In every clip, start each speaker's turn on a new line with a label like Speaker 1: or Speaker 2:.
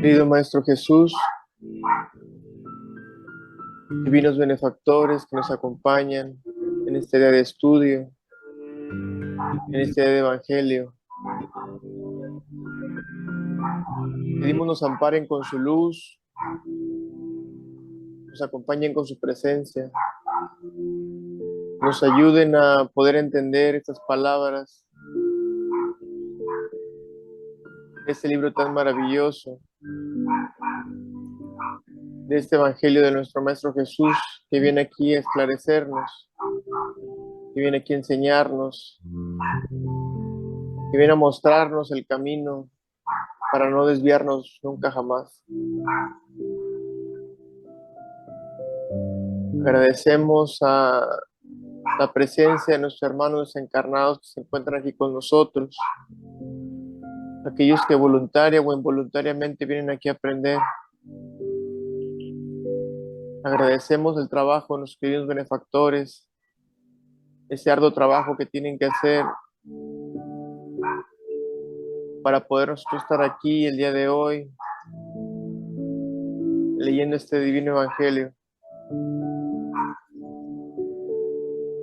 Speaker 1: Querido Maestro Jesús, divinos benefactores que nos acompañan en este día de estudio, en este día de Evangelio, pedimos nos amparen con su luz, nos acompañen con su presencia, nos ayuden a poder entender estas palabras, este libro tan maravilloso, de este Evangelio de nuestro Maestro Jesús, que viene aquí a esclarecernos, que viene aquí a enseñarnos, que viene a mostrarnos el camino para no desviarnos nunca jamás. Agradecemos a la presencia de nuestros hermanos desencarnados que se encuentran aquí con nosotros, aquellos que voluntaria o involuntariamente vienen aquí a aprender. Agradecemos el trabajo de nuestros queridos benefactores, ese arduo trabajo que tienen que hacer para poder nosotros estar aquí el día de hoy, leyendo este divino Evangelio.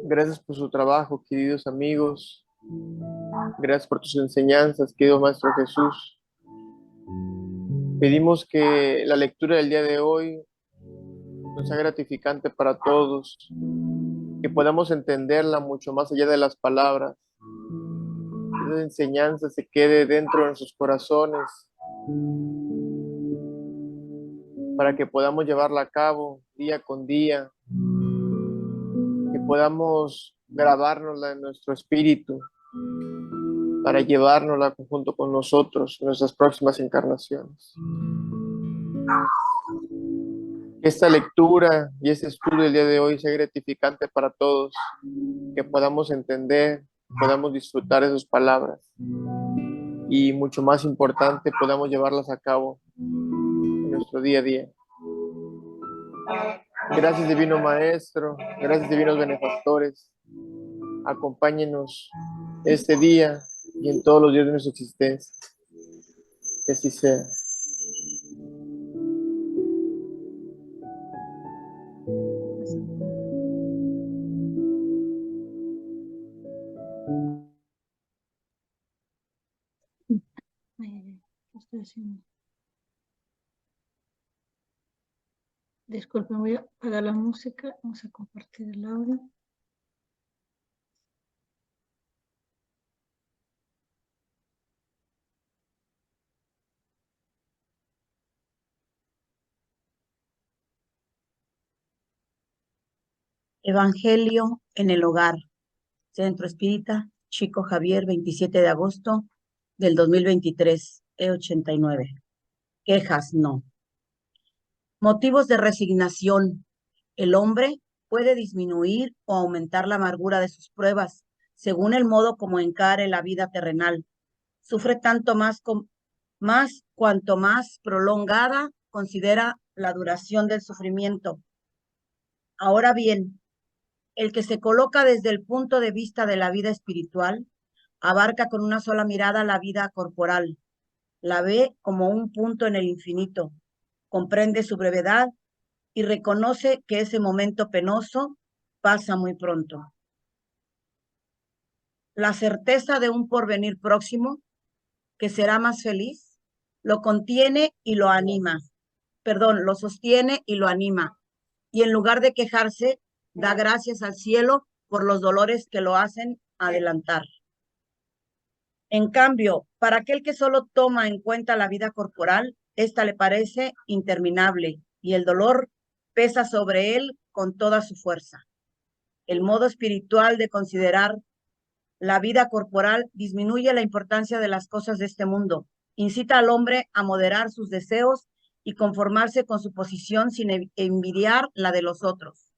Speaker 1: Gracias por su trabajo, queridos amigos. Gracias por tus enseñanzas, querido Maestro Jesús. Pedimos que la lectura del día de hoy nos sea gratificante para todos, que podamos entenderla mucho más allá de las palabras. Que esa enseñanza se quede dentro de nuestros corazones, para que podamos llevarla a cabo día con día, que podamos grabárnosla en nuestro espíritu, para llevárnosla junto con nosotros en nuestras próximas encarnaciones. Que esta lectura y este estudio del día de hoy sea gratificante para todos, que podamos entender, podamos disfrutar de sus palabras y, mucho más importante, podamos llevarlas a cabo en nuestro día a día. Gracias, Divino Maestro, gracias, divinos benefactores. Acompáñenos este día y en todos los días de nuestra existencia. Que así sea.
Speaker 2: ¿Qué estoy haciendo? Disculpen, voy a apagar la música. Vamos a compartir el audio.
Speaker 3: Evangelio en el hogar. Centro Espírita Chico Javier, 27 de agosto del 2023, E89. Quejas no. Motivos de resignación. El hombre puede disminuir o aumentar la amargura de sus pruebas según el modo como encare la vida terrenal. Sufre tanto más cuanto más prolongada considera la duración del sufrimiento. Ahora bien, el que se coloca desde el punto de vista de la vida espiritual abarca con una sola mirada la vida corporal, la ve como un punto en el infinito, comprende su brevedad y reconoce que ese momento penoso pasa muy pronto. La certeza de un porvenir próximo, que será más feliz, lo contiene y lo anima. Lo sostiene y lo anima. Y en lugar de quejarse, da gracias al cielo por los dolores que lo hacen adelantar. En cambio, para aquel que solo toma en cuenta la vida corporal, esta le parece interminable y el dolor pesa sobre él con toda su fuerza. El modo espiritual de considerar la vida corporal disminuye la importancia de las cosas de este mundo, incita al hombre a moderar sus deseos y conformarse con su posición sin envidiar la de los otros,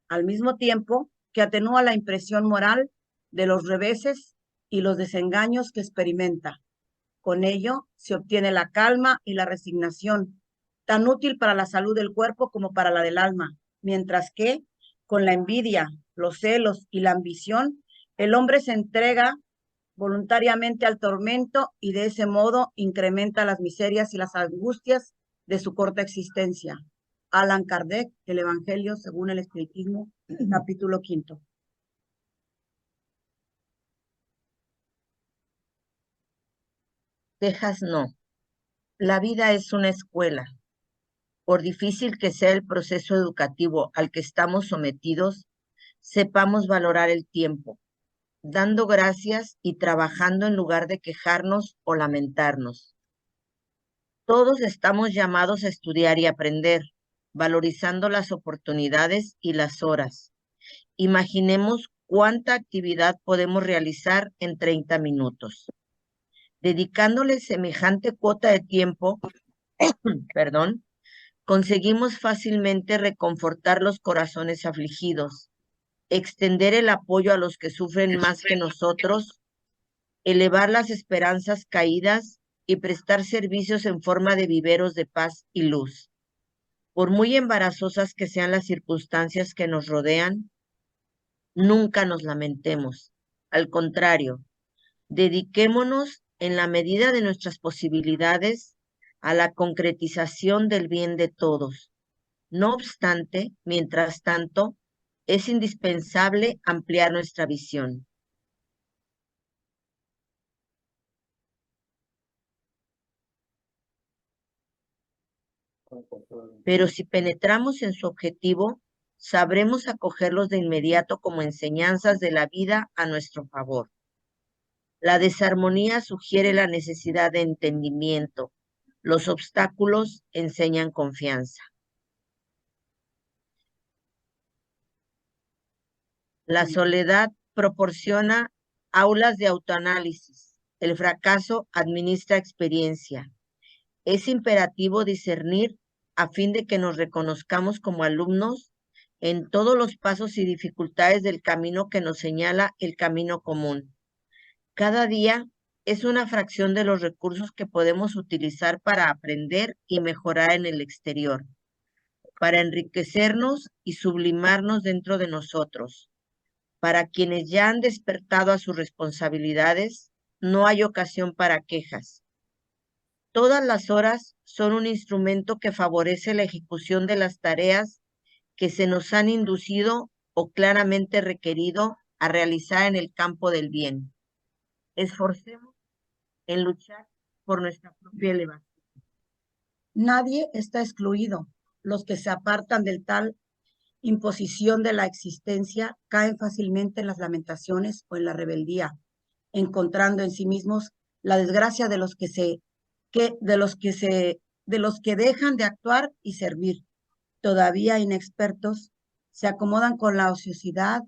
Speaker 3: al mismo tiempo que atenúa la impresión moral de los reveses y los desengaños que experimenta. Con ello se obtiene la calma y la resignación, tan útil para la salud del cuerpo como para la del alma, mientras que, con la envidia, los celos y la ambición, el hombre se entrega voluntariamente al tormento y de ese modo incrementa las miserias y las angustias de su corta existencia. Allan Kardec, El Evangelio según el Espiritismo, capítulo 5.
Speaker 4: Quejas no. La vida es una escuela. Por difícil que sea el proceso educativo al que estamos sometidos, sepamos valorar el tiempo, dando gracias y trabajando en lugar de quejarnos o lamentarnos. Todos estamos llamados a estudiar y aprender, valorizando las oportunidades y las horas. Imaginemos cuánta actividad podemos realizar en 30 minutos. Dedicándole semejante cuota de tiempo, conseguimos fácilmente reconfortar los corazones afligidos, extender el apoyo a los que sufren más que nosotros, elevar las esperanzas caídas y prestar servicios en forma de viveros de paz y luz. Por muy embarazosas que sean las circunstancias que nos rodean, nunca nos lamentemos. Al contrario, dediquémonos en la medida de nuestras posibilidades a la concretización del bien de todos. No obstante, mientras tanto, es indispensable ampliar nuestra visión. Pero si penetramos en su objetivo, sabremos acogerlos de inmediato como enseñanzas de la vida a nuestro favor. La desarmonía sugiere la necesidad de entendimiento. Los obstáculos enseñan confianza. La soledad proporciona aulas de autoanálisis. El fracaso administra experiencia. Es imperativo discernir a fin de que nos reconozcamos como alumnos en todos los pasos y dificultades del camino que nos señala el camino común. Cada día es una fracción de los recursos que podemos utilizar para aprender y mejorar en el exterior, para enriquecernos y sublimarnos dentro de nosotros. Para quienes ya han despertado a sus responsabilidades, no hay ocasión para quejas. Todas las horas son un instrumento que favorece la ejecución de las tareas que se nos han inducido o claramente requerido a realizar en el campo del bien. Esforcemos en luchar por nuestra propia elevación.
Speaker 3: Nadie está excluido. Los que se apartan del tal imposición de la existencia caen fácilmente en las lamentaciones o en la rebeldía, encontrando en sí mismos la desgracia de los que dejan de actuar y servir. Todavía inexpertos se acomodan con la ociosidad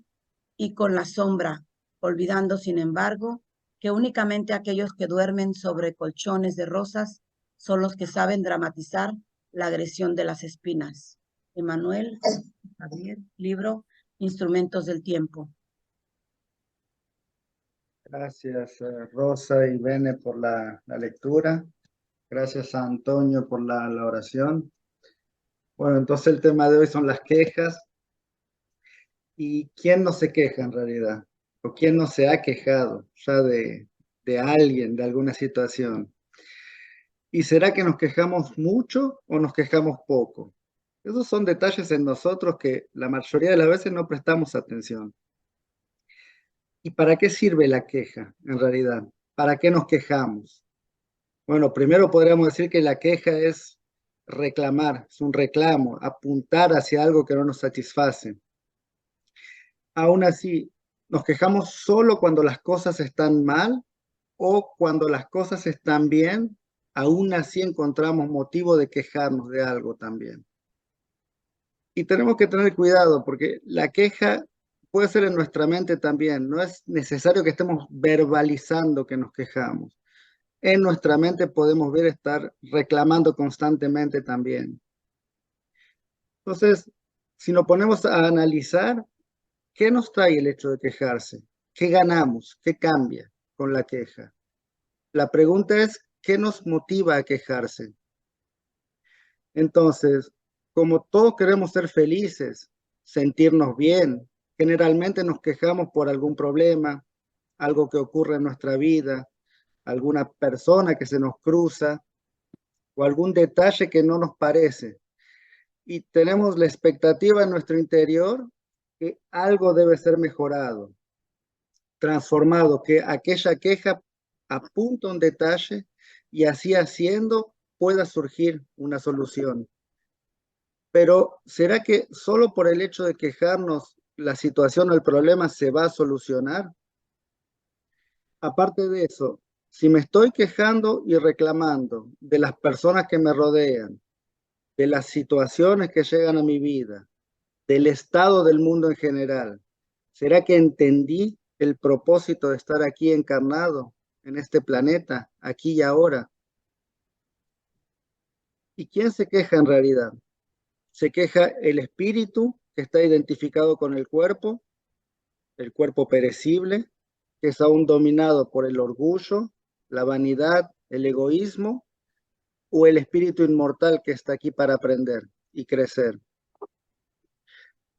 Speaker 3: y con la sombra, olvidando, sin embargo, que únicamente aquellos que duermen sobre colchones de rosas son los que saben dramatizar la agresión de las espinas. Emmanuel Javier, libro Instrumentos del Tiempo.
Speaker 5: Gracias, Rosa y Bene, por la lectura. Gracias a Antonio por la oración. Bueno, entonces el tema de hoy son las quejas. ¿Y quién no se queja en realidad? ¿O quién no se ha quejado ya de alguien, de alguna situación? ¿Y será que nos quejamos mucho o nos quejamos poco? Esos son detalles en nosotros que la mayoría de las veces no prestamos atención. ¿Y para qué sirve la queja en realidad? ¿Para qué nos quejamos? Bueno, primero podríamos decir que la queja es reclamar, es un reclamo, apuntar hacia algo que no nos satisface. Aún así, ¿nos quejamos solo cuando las cosas están mal o cuando las cosas están bien? Aún así encontramos motivo de quejarnos de algo también. Y tenemos que tener cuidado porque la queja puede ser en nuestra mente también. No es necesario que estemos verbalizando que nos quejamos. En nuestra mente podemos ver estar reclamando constantemente también. Entonces, si nos ponemos a analizar, ¿qué nos trae el hecho de quejarse? ¿Qué ganamos? ¿Qué cambia con la queja? La pregunta es, ¿qué nos motiva a quejarse? Entonces, como todos queremos ser felices, sentirnos bien, generalmente nos quejamos por algún problema, algo que ocurre en nuestra vida, alguna persona que se nos cruza, o algún detalle que no nos parece. Y tenemos la expectativa en nuestro interior que algo debe ser mejorado, transformado, que aquella queja apunta un detalle y así haciendo pueda surgir una solución. Pero ¿será que solo por el hecho de quejarnos la situación o el problema se va a solucionar? Aparte de eso, si me estoy quejando y reclamando de las personas que me rodean, de las situaciones que llegan a mi vida, del estado del mundo en general, ¿será que entendí el propósito de estar aquí encarnado en este planeta, aquí y ahora? ¿Y quién se queja en realidad? Se queja el espíritu que está identificado con el cuerpo perecible, que es aún dominado por el orgullo, la vanidad, el egoísmo, o el espíritu inmortal que está aquí para aprender y crecer.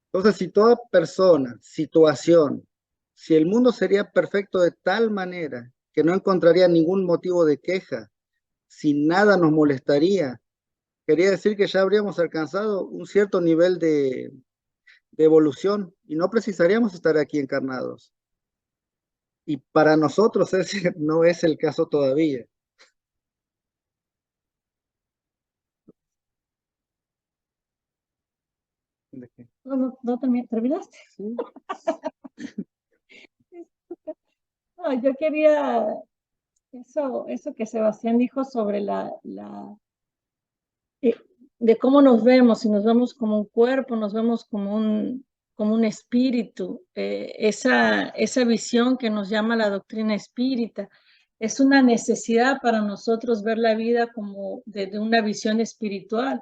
Speaker 5: Entonces, si toda persona, situación, si el mundo sería perfecto de tal manera que no encontraría ningún motivo de queja, si nada nos molestaría, quería decir que ya habríamos alcanzado un cierto nivel de evolución y no precisaríamos estar aquí encarnados. Y para nosotros ese no es el caso todavía.
Speaker 2: No terminaste.
Speaker 5: Sí.
Speaker 2: No, yo quería eso que Sebastián dijo sobre de cómo nos vemos, si nos vemos como un cuerpo, nos vemos como un espíritu, esa visión que nos llama la doctrina espírita. Es una necesidad para nosotros ver la vida como desde una visión espiritual.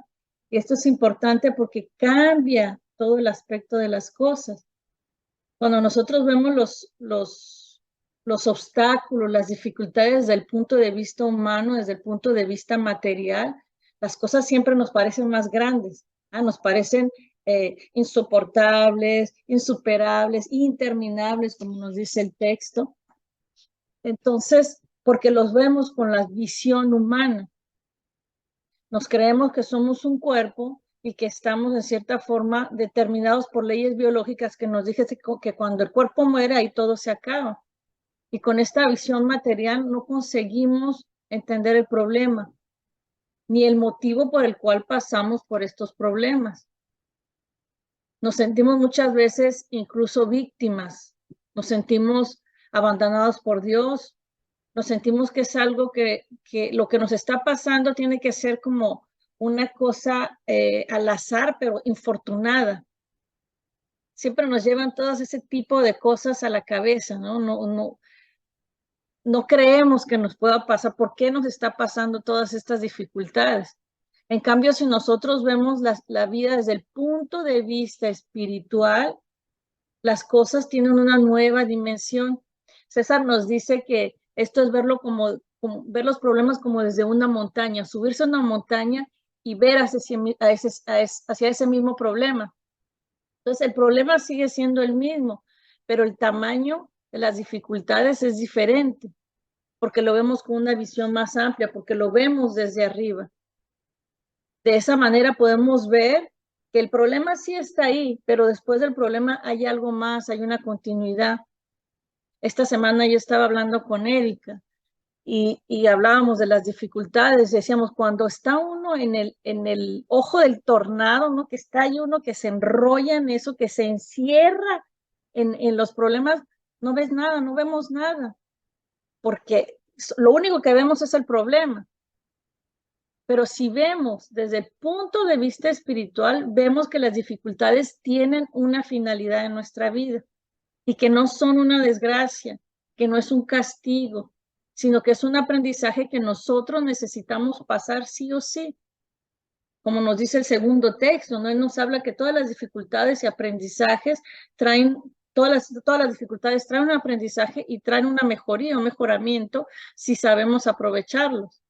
Speaker 2: Y esto es importante porque cambia todo el aspecto de las cosas. Cuando nosotros vemos los obstáculos, las dificultades desde el punto de vista humano, desde el punto de vista material, las cosas siempre nos parecen más grandes, nos parecen insoportables, insuperables, interminables, como nos dice el texto. Entonces, porque los vemos con la visión humana. Nos creemos que somos un cuerpo y que estamos de cierta forma determinados por leyes biológicas que nos dicen que cuando el cuerpo muere ahí todo se acaba. Y con esta visión material no conseguimos entender el problema, ni el motivo por el cual pasamos por estos problemas. Nos sentimos muchas veces incluso víctimas, nos sentimos abandonados por Dios, nos sentimos que es algo que lo que nos está pasando tiene que ser como una cosa al azar, pero infortunada. Siempre nos llevan todos ese tipo de cosas a la cabeza, ¿no? No creemos que nos pueda pasar. ¿Por qué nos está pasando todas estas dificultades? En cambio, si nosotros vemos la vida desde el punto de vista espiritual, las cosas tienen una nueva dimensión. César nos dice que esto es verlo como ver los problemas como desde una montaña, subirse a una montaña y ver hacia ese mismo problema. Entonces, el problema sigue siendo el mismo, pero el tamaño de las dificultades es diferente, porque lo vemos con una visión más amplia, porque lo vemos desde arriba. De esa manera podemos ver que el problema sí está ahí, pero después del problema hay algo más, hay una continuidad. Esta semana yo estaba hablando con Erika y hablábamos de las dificultades. Decíamos, cuando está uno en el ojo del tornado, ¿no? Que está ahí uno que se enrolla en eso, que se encierra en los problemas, no ves nada, no vemos nada, porque lo único que vemos es el problema. Pero si vemos desde el punto de vista espiritual, vemos que las dificultades tienen una finalidad en nuestra vida y que no son una desgracia, que no es un castigo, sino que es un aprendizaje que nosotros necesitamos pasar sí o sí. Como nos dice el segundo texto, ¿no? Él nos habla que todas las dificultades y aprendizajes traen, todas las dificultades traen un aprendizaje y traen una mejoría, un mejoramiento, si sabemos aprovecharlos.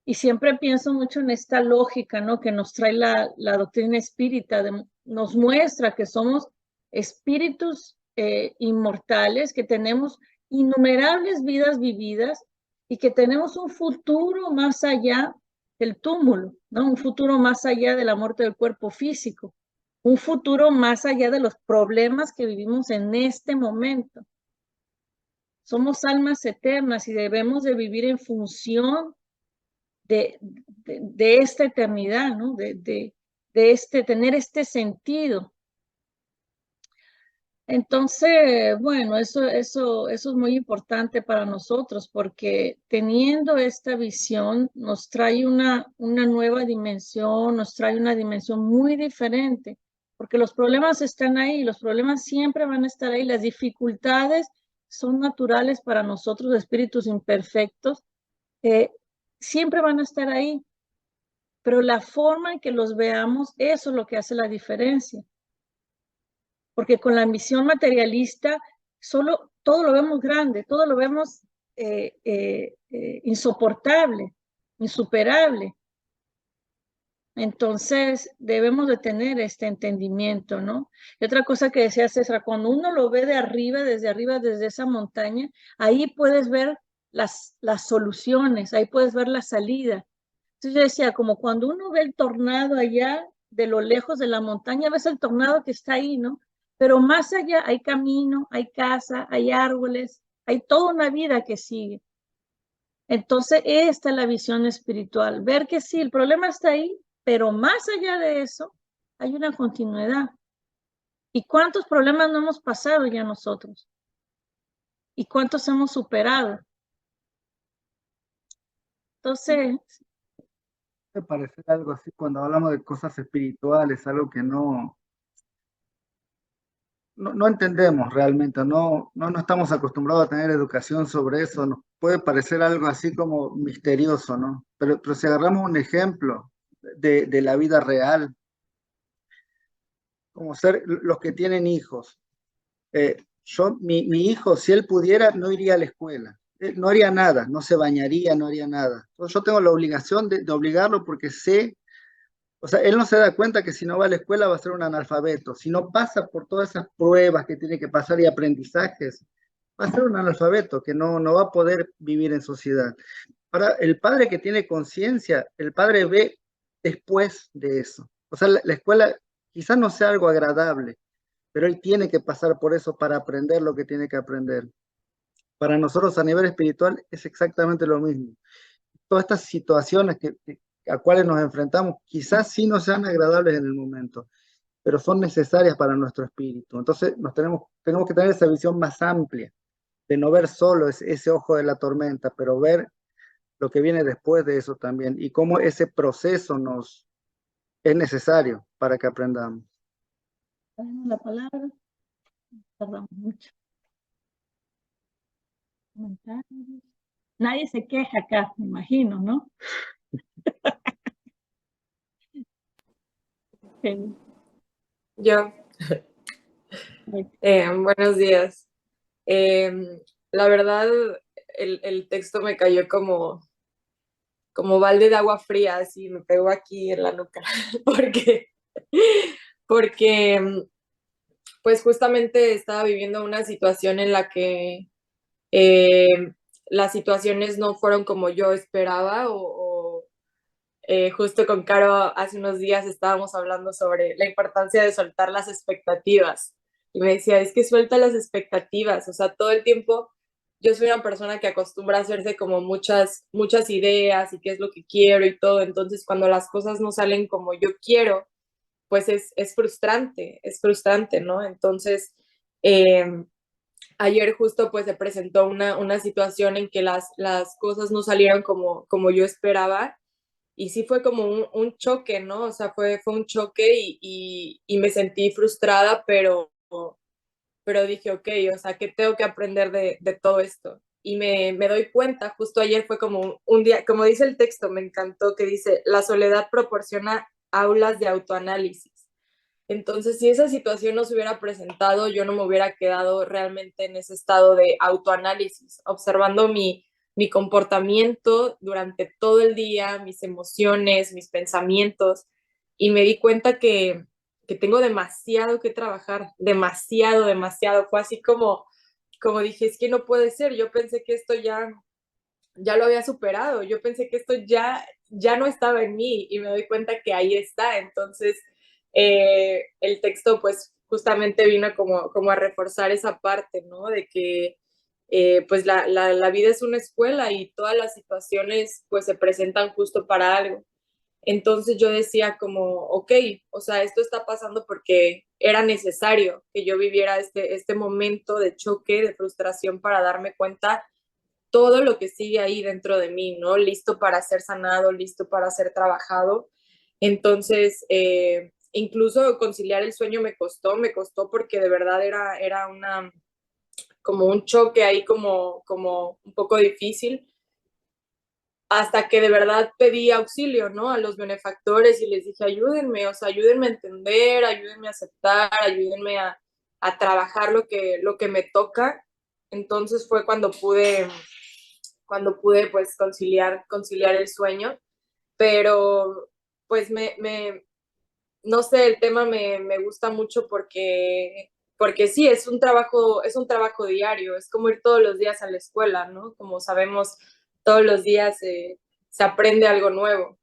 Speaker 2: Y siempre pienso mucho en esta lógica, ¿no? Que nos trae la doctrina espírita, nos muestra que somos espíritus inmortales, que tenemos innumerables vidas vividas y que tenemos un futuro más allá del túmulo, ¿no? Un futuro más allá de la muerte del cuerpo físico, un futuro más allá de los problemas que vivimos en este momento. Somos almas eternas y debemos de vivir en función de esta eternidad, ¿no? De tener este sentido. Entonces, bueno, eso es muy importante para nosotros porque teniendo esta visión nos trae una nueva dimensión, nos trae una dimensión muy diferente, porque los problemas están ahí, los problemas siempre van a estar ahí, las dificultades son naturales para nosotros, espíritus imperfectos, siempre van a estar ahí, pero la forma en que los veamos, eso es lo que hace la diferencia. Porque con la misión materialista, solo todo lo vemos grande, todo lo vemos insoportable, insuperable. Entonces, debemos de tener este entendimiento, ¿no? Y otra cosa que decía César, cuando uno lo ve de arriba, desde esa montaña, ahí puedes ver las soluciones, ahí puedes ver la salida. Entonces yo decía, como cuando uno ve el tornado allá, de lo lejos de la montaña, ves el tornado que está ahí, ¿no? Pero más allá hay camino, hay casa, hay árboles, hay toda una vida que sigue. Entonces, esta es la visión espiritual, ver que sí, el problema está ahí, pero más allá de eso, hay una continuidad. ¿Y cuántos problemas no hemos pasado ya nosotros? ¿Y cuántos hemos superado? Entonces,
Speaker 5: Me parece algo así cuando hablamos de cosas espirituales, algo que no entendemos realmente, no estamos acostumbrados a tener educación sobre eso, nos puede parecer algo así como misterioso, ¿no? Pero si agarramos un ejemplo de la vida real, como ser los que tienen hijos. Mi hijo, si él pudiera, no iría a la escuela, no haría nada, no se bañaría, no haría nada. Entonces yo tengo la obligación de obligarlo porque sé, o sea, él no se da cuenta que si no va a la escuela va a ser un analfabeto, si no pasa por todas esas pruebas que tiene que pasar y aprendizajes, va a ser un analfabeto que no va a poder vivir en sociedad. Ahora, el padre que tiene conciencia, el padre ve después de eso. O sea, la escuela quizás no sea algo agradable, pero él tiene que pasar por eso para aprender lo que tiene que aprender. Para nosotros a nivel espiritual es exactamente lo mismo. Todas estas situaciones a cuales nos enfrentamos quizás sí no sean agradables en el momento, pero son necesarias para nuestro espíritu. Entonces tenemos que tener esa visión más amplia, de no ver solo ese ojo de la tormenta, pero ver lo que viene después de eso también y cómo ese proceso es necesario para que aprendamos.
Speaker 2: la palabra, tardamos mucho. Nadie se queja acá, me imagino, ¿no?
Speaker 6: Yo. Buenos días. La verdad, el texto me cayó como balde de agua fría, así me pegó aquí en la nuca, porque pues justamente estaba viviendo una situación en la que las situaciones no fueron como yo esperaba justo con Caro hace unos días estábamos hablando sobre la importancia de soltar las expectativas y me decía, es que suelta las expectativas, o sea, todo el tiempo yo soy una persona que acostumbra a hacerse como muchas ideas y qué es lo que quiero y todo, entonces cuando las cosas no salen como yo quiero, pues es frustrante, ¿no? Entonces, ayer justo pues se presentó una situación en que las cosas no salieron como yo esperaba y sí fue como un choque, ¿no? O sea, fue un choque y me sentí frustrada, pero dije, ok, o sea, ¿qué tengo que aprender de todo esto? Y me doy cuenta, justo ayer fue como un día, como dice el texto, me encantó, que dice, la soledad proporciona aulas de autoanálisis. Entonces, si esa situación no se hubiera presentado, yo no me hubiera quedado realmente en ese estado de autoanálisis, observando mi comportamiento durante todo el día, mis emociones, mis pensamientos, y me di cuenta que tengo demasiado que trabajar, demasiado. Fue así como dije, es que no puede ser, yo pensé que esto ya lo había superado, yo pensé que esto ya ya no estaba en mí y me doy cuenta que ahí está. Entonces, el texto pues justamente vino como a reforzar esa parte, ¿no? De que pues la vida es una escuela y todas las situaciones pues se presentan justo para algo. Entonces yo decía como, ok, o sea, esto está pasando porque era necesario que yo viviera este momento de choque, de frustración para darme cuenta todo lo que sigue ahí dentro de mí, ¿no? Listo para ser sanado, listo para ser trabajado. Entonces, incluso conciliar el sueño me costó porque de verdad era como un choque ahí como un poco difícil, hasta que de verdad pedí auxilio, ¿no? A los benefactores y les dije, ayúdenme, o sea, ayúdenme a entender, ayúdenme a aceptar, ayúdenme a trabajar lo que me toca. Entonces fue cuando pude pues conciliar el sueño, pero pues no sé, el tema me gusta mucho porque sí, es un trabajo diario, es como ir todos los días a la escuela, ¿no? Como sabemos, todos los días se aprende algo nuevo,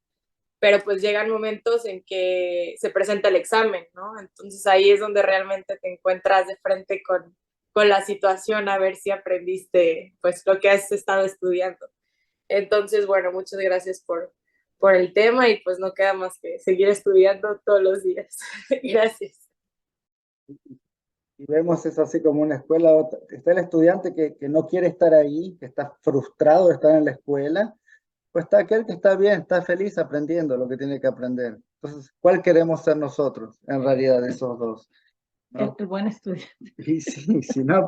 Speaker 6: pero pues llegan momentos en que se presenta el examen, ¿no? Entonces ahí es donde realmente te encuentras de frente con la situación a ver si aprendiste pues lo que has estado estudiando. Entonces, bueno, muchas gracias por el tema y pues no queda más que seguir estudiando todos los días. Gracias.
Speaker 5: Y vemos eso así como una escuela. Está el estudiante que no quiere estar ahí, que está frustrado de estar en la escuela, pues está aquel que está bien, está feliz aprendiendo lo que tiene que aprender. Entonces, ¿cuál queremos ser nosotros en realidad de esos dos? ¿No?
Speaker 2: El buen estudiante.
Speaker 5: Y si no,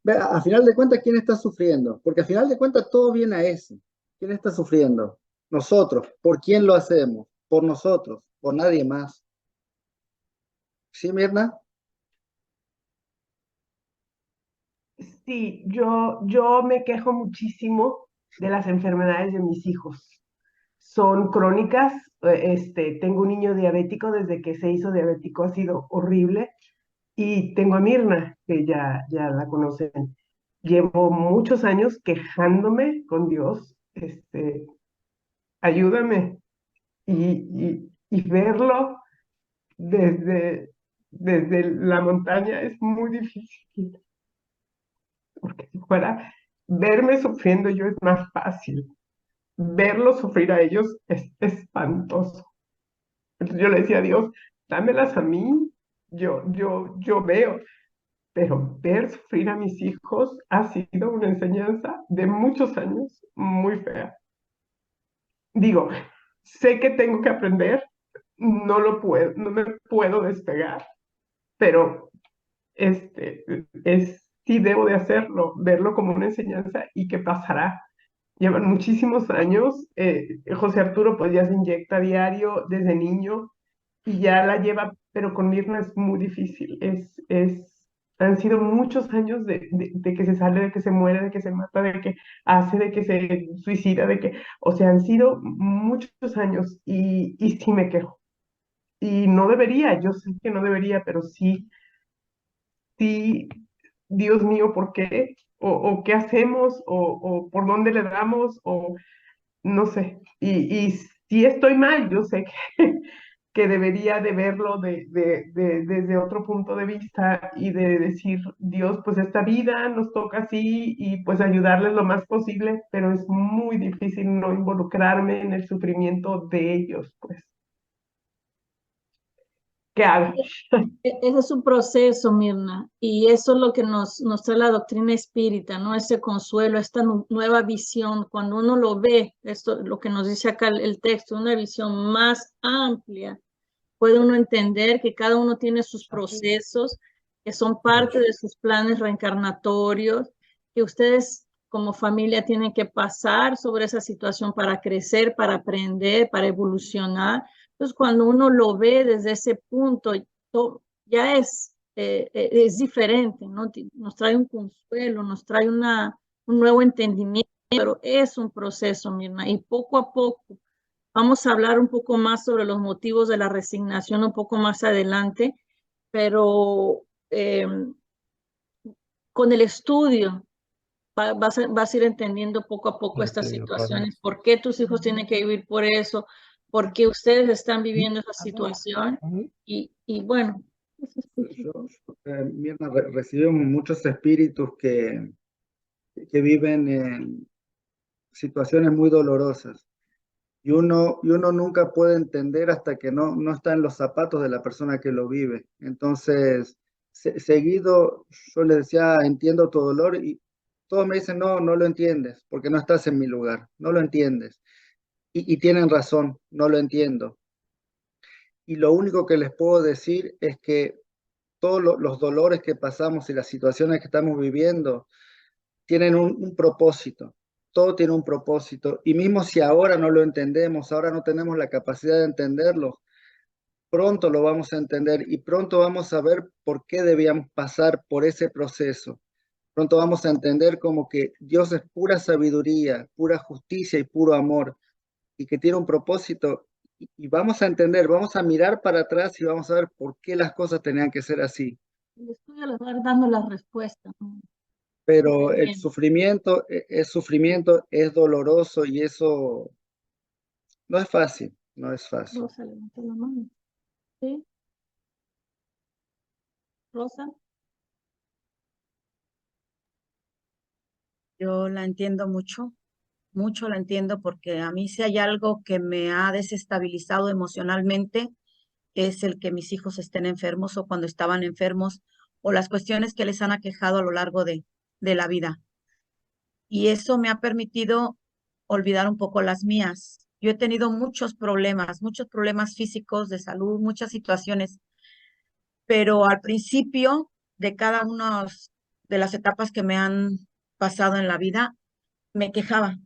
Speaker 5: a final de cuentas, ¿quién está sufriendo? Porque a final de cuentas todo viene a eso. ¿Quién está sufriendo? Nosotros. ¿Por quién lo hacemos? Por nosotros, por nadie más. ¿Sí, Mirna?
Speaker 7: Sí, yo me quejo muchísimo de las enfermedades de mis hijos. Son crónicas. Tengo un niño diabético, desde que se hizo diabético ha sido horrible. Y tengo a Mirna, que ya la conocen. Llevo muchos años quejándome con Dios, ayúdame. Y verlo desde la montaña es muy difícil, porque si fuera verme sufriendo yo es más fácil. Verlos sufrir a ellos es espantoso. Entonces yo le decía a Dios, dámelas a mí, yo veo, pero ver sufrir a mis hijos ha sido una enseñanza de muchos años muy fea. Digo, sé que tengo que aprender, no me puedo despegar, pero sí debo de hacerlo, verlo como una enseñanza y que pasará. Llevan muchísimos años. José Arturo pues ya se inyecta a diario desde niño y ya la lleva, pero con Mirna es muy difícil. Han sido muchos años de que se sale, de que se muere, de que se mata, de que hace, de que se suicida, o sea, han sido muchos años y sí me quejo. Y no debería, yo sé que no debería, pero sí, Dios mío, ¿por qué? O qué hacemos, o por dónde le damos, o no sé. Y sí estoy mal, yo sé que debería de verlo desde otro punto de vista y de decir, Dios, pues esta vida nos toca así y pues ayudarles lo más posible, pero es muy difícil no involucrarme en el sufrimiento de ellos, pues. ¿Qué hago?
Speaker 2: Ese es un proceso, Mirna, y eso es lo que nos trae la doctrina espírita, ¿no? Ese consuelo, esta nueva visión, cuando uno lo ve, esto, lo que nos dice acá el texto, una visión más amplia, puede uno entender que cada uno tiene sus procesos, que son parte de sus planes reencarnatorios, que ustedes como familia tienen que pasar sobre esa situación para crecer, para aprender, para evolucionar. Entonces, cuando uno lo ve desde ese punto, ya es diferente, ¿no? Nos trae un consuelo, nos trae un nuevo entendimiento, pero es un proceso, Mirna, y poco a poco vamos a hablar un poco más sobre los motivos de la resignación un poco más adelante, pero con el estudio vas a ir entendiendo poco a poco estas situaciones, por qué tus hijos tienen que vivir por eso, por qué ustedes están viviendo esa situación, y bueno.
Speaker 5: Mirna, recibimos muchos espíritus que viven en situaciones muy dolorosas. Y uno nunca puede entender hasta que no está en los zapatos de la persona que lo vive. Entonces, seguido, yo le decía, entiendo tu dolor, y todos me dicen, no lo entiendes, porque no estás en mi lugar, no lo entiendes. Y tienen razón, no lo entiendo. Y lo único que les puedo decir es que todos los dolores que pasamos y las situaciones que estamos viviendo tienen un propósito. Todo tiene un propósito. Y mismo si ahora no lo entendemos, ahora no tenemos la capacidad de entenderlo, pronto lo vamos a entender y pronto vamos a ver por qué debíamos pasar por ese proceso. Pronto vamos a entender como que Dios es pura sabiduría, pura justicia y puro amor, y que tiene un propósito. Y vamos a entender, vamos a mirar para atrás y vamos a ver por qué las cosas tenían que ser así.
Speaker 2: El estudio les va dando las respuestas, ¿no?
Speaker 5: Pero el
Speaker 2: Bien.
Speaker 5: sufrimiento es doloroso, y eso no es fácil, no es fácil.
Speaker 2: Rosa levantó la mano. ¿Sí? Rosa.
Speaker 3: Yo la entiendo mucho, mucho la entiendo, porque a mí si hay algo que me ha desestabilizado emocionalmente es el que mis hijos estén enfermos o cuando estaban enfermos o las cuestiones que les han aquejado a lo largo de la vida. Y eso me ha permitido olvidar un poco las mías. Yo he tenido muchos problemas físicos, de salud, muchas situaciones, pero al principio de cada una de las etapas que me han pasado en la vida, me quejaba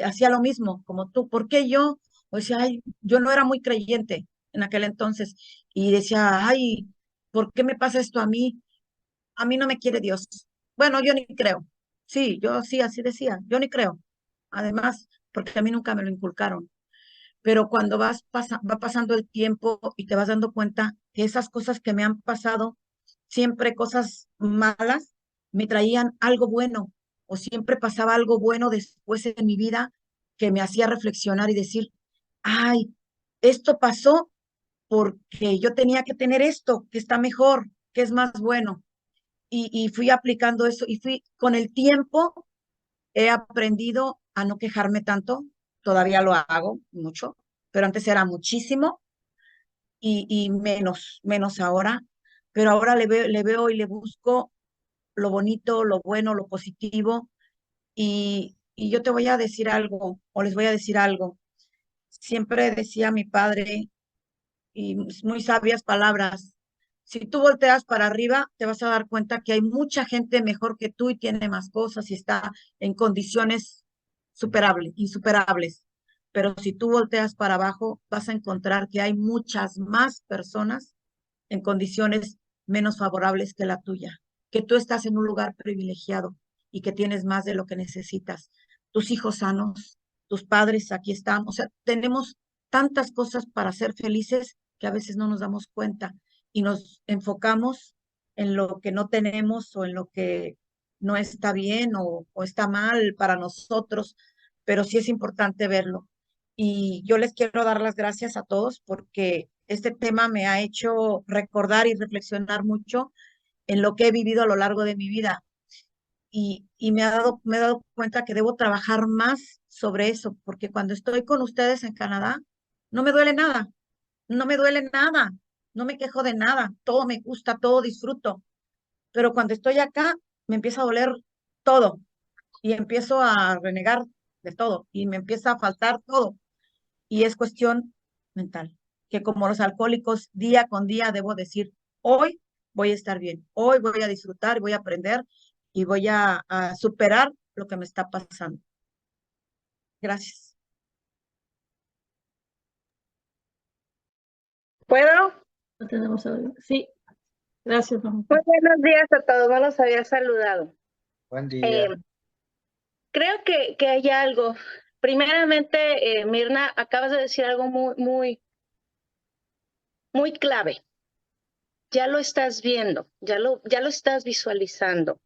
Speaker 3: hacía lo mismo, como tú. ¿Por qué yo? O decía, ay, yo no era muy creyente en aquel entonces y decía, ay, ¿por qué me pasa esto a mí? A mí no me quiere Dios. Bueno, yo ni creo. Sí, yo sí, así decía, yo ni creo. Además, porque a mí nunca me lo inculcaron. Pero cuando va pasando el tiempo y te vas dando cuenta que esas cosas que me han pasado, siempre cosas malas, me traían algo bueno, o siempre pasaba algo bueno después en mi vida que me hacía reflexionar y decir, ay, esto pasó porque yo tenía que tener esto, que está mejor, que es más bueno. Y fui aplicando eso y con el tiempo he aprendido a no quejarme tanto, todavía lo hago mucho, pero antes era muchísimo y menos ahora, pero ahora le veo y le busco lo bonito, lo bueno, lo positivo, y yo te voy a decir algo, o les voy a decir algo. Siempre decía mi padre, y muy sabias palabras, si tú volteas para arriba, te vas a dar cuenta que hay mucha gente mejor que tú y tiene más cosas y está en condiciones insuperables. Pero si tú volteas para abajo, vas a encontrar que hay muchas más personas en condiciones menos favorables que la tuya, que tú estás en un lugar privilegiado y que tienes más de lo que necesitas. Tus hijos sanos, tus padres aquí están, o sea, tenemos tantas cosas para ser felices que a veces no nos damos cuenta y nos enfocamos en lo que no tenemos o en lo que no está bien o está mal para nosotros, pero sí es importante verlo. Y yo les quiero dar las gracias a todos porque este tema me ha hecho recordar y reflexionar mucho en lo que he vivido a lo largo de mi vida. Y me he dado cuenta que debo trabajar más sobre eso, porque cuando estoy con ustedes en Canadá, no me duele nada, no me duele nada, no me quejo de nada, todo me gusta, todo disfruto. Pero cuando estoy acá, me empieza a doler todo y empiezo a renegar de todo y me empieza a faltar todo. Y es cuestión mental, que como los alcohólicos, día con día debo decir, hoy voy a estar bien, hoy voy a disfrutar, voy a aprender y voy a superar lo que me está pasando. Gracias.
Speaker 8: ¿Puedo?
Speaker 2: No tenemos audio. Sí, gracias, mamá.
Speaker 8: Muy buenos días a todos, no los había saludado.
Speaker 5: Buen día.
Speaker 8: Creo que hay algo. Primeramente, Mirna, acabas de decir algo muy clave. Ya lo estás viendo, ya lo estás visualizando.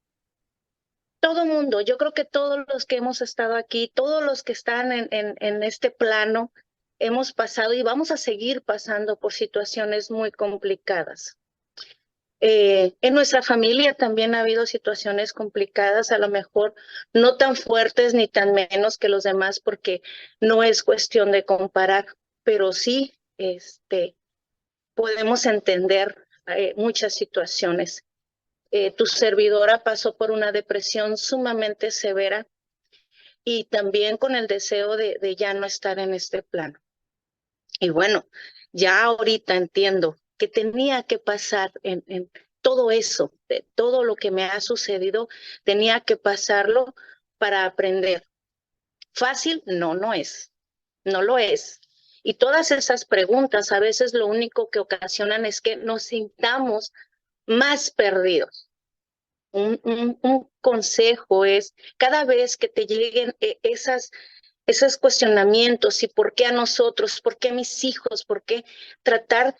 Speaker 8: todo mundo, yo creo que todos los que hemos estado aquí, todos los que están en este plano, hemos pasado y vamos a seguir pasando por situaciones muy complicadas. En nuestra familia también ha habido situaciones complicadas, a lo mejor no tan fuertes ni tan menos que los demás, porque no es cuestión de comparar, pero sí podemos entender muchas situaciones. Tu servidora pasó por una depresión sumamente severa y también con el deseo de ya no estar en este plano. Y bueno, ya ahorita entiendo que tenía que pasar en todo eso, de todo lo que me ha sucedido, tenía que pasarlo para aprender. Fácil, no, no es, no lo es. Y todas esas preguntas a veces lo único que ocasionan es que nos sintamos más perdidos. Un consejo es, cada vez que te lleguen esos cuestionamientos, y por qué a nosotros, por qué a mis hijos, por qué, tratar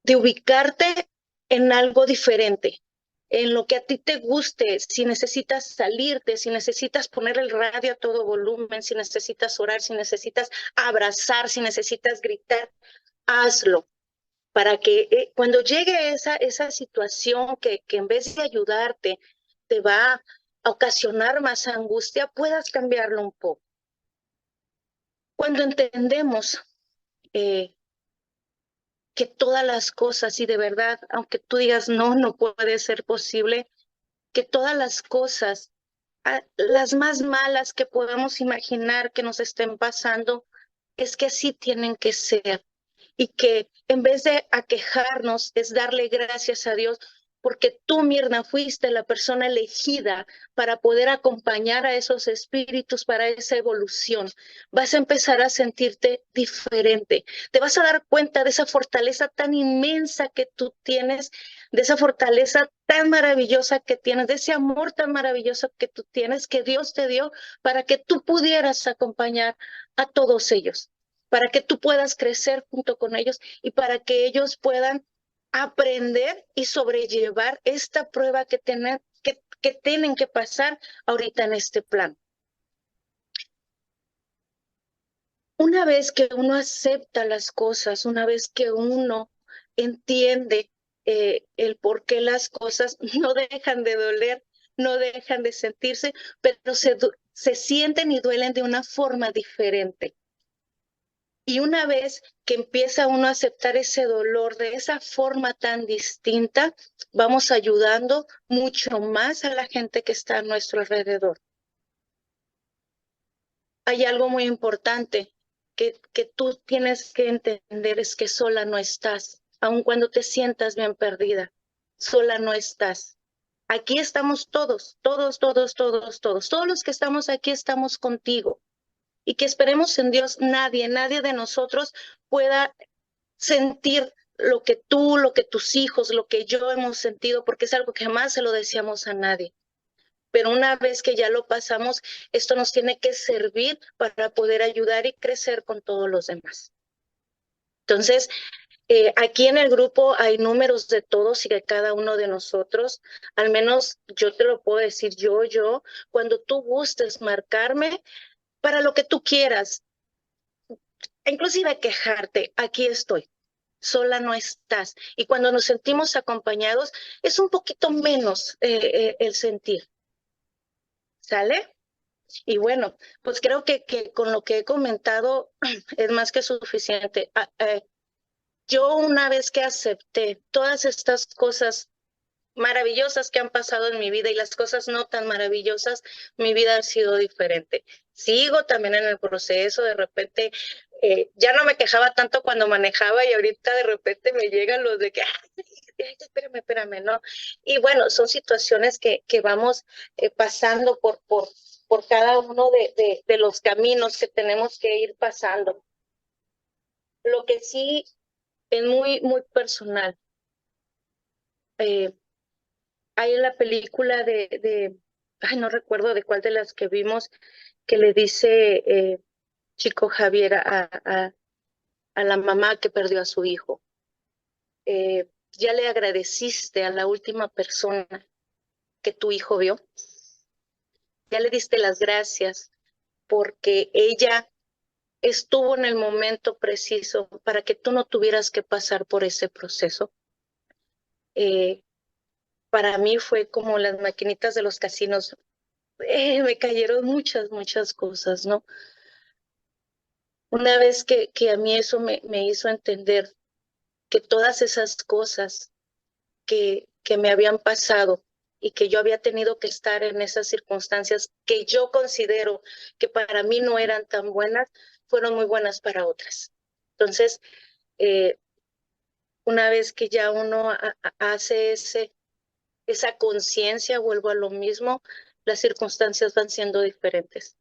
Speaker 8: de ubicarte en algo diferente, en lo que a ti te guste, si necesitas salirte, si necesitas poner el radio a todo volumen, si necesitas orar, si necesitas abrazar, si necesitas gritar, hazlo. Para que cuando llegue esa situación que en vez de ayudarte te va a ocasionar más angustia, puedas cambiarlo un poco. Cuando entendemos que todas las cosas, y de verdad, aunque tú digas no, no puede ser posible, que todas las cosas, las más malas que podemos imaginar que nos estén pasando, es que así tienen que ser. Y que en vez de aquejarnos, es darle gracias a Dios, porque tú, Mirna, fuiste la persona elegida para poder acompañar a esos espíritus para esa evolución. Vas a empezar a sentirte diferente. Te vas a dar cuenta de esa fortaleza tan inmensa que tú tienes, de esa fortaleza tan maravillosa que tienes, de ese amor tan maravilloso que tú tienes, que Dios te dio para que tú pudieras acompañar a todos ellos, para que tú puedas crecer junto con ellos y para que ellos puedan aprender y sobrellevar esta prueba que tienen que pasar ahorita en este plan. Una vez que uno acepta las cosas, una vez que uno entiende el por qué las cosas no dejan de doler, no dejan de sentirse, pero se sienten y duelen de una forma diferente. Y una vez que empieza uno a aceptar ese dolor de esa forma tan distinta, vamos ayudando mucho más a la gente que está a nuestro alrededor. Hay algo muy importante que tú tienes que entender, es que sola no estás, aun cuando te sientas bien perdida, sola no estás. Aquí estamos todos los que estamos aquí estamos contigo. Y que esperemos en Dios, nadie de nosotros pueda sentir lo que tú, lo que tus hijos, lo que yo hemos sentido, porque es algo que jamás se lo decíamos a nadie. Pero una vez que ya lo pasamos, esto nos tiene que servir para poder ayudar y crecer con todos los demás. Entonces, aquí en el grupo hay números de todos y de cada uno de nosotros. Al menos yo te lo puedo decir yo, cuando tú gustes marcarme, para lo que tú quieras, inclusive quejarte, aquí estoy. Sola no estás. Y cuando nos sentimos acompañados, es un poquito menos el sentir. ¿Sale? Y bueno, pues creo que con lo que he comentado es más que suficiente. Yo una vez que acepté todas estas cosas maravillosas que han pasado en mi vida y las cosas no tan maravillosas, mi vida ha sido diferente. Sigo también en el proceso, de repente ya no me quejaba tanto cuando manejaba y ahorita de repente me llegan los de que, ay, espérame, ¿no? Y bueno, son situaciones que vamos pasando por cada uno de los caminos que tenemos que ir pasando. Lo que sí es muy, muy personal. Hay en la película ay, no recuerdo de cuál de las que vimos, que le dice Chico Javier a la mamá que perdió a su hijo. ¿Ya le agradeciste a la última persona que tu hijo vio? ya le diste las gracias porque ella estuvo en el momento preciso para que tú no tuvieras que pasar por ese proceso. Para mí fue como las maquinitas de los casinos. Me cayeron muchas cosas, ¿no? Una vez que a mí eso me hizo entender que todas esas cosas que me habían pasado y que yo había tenido que estar en esas circunstancias que yo considero que para mí no eran tan buenas, fueron muy buenas para otras. Entonces, una vez que ya uno hace esa conciencia, vuelvo a lo mismo, las circunstancias van siendo diferentes.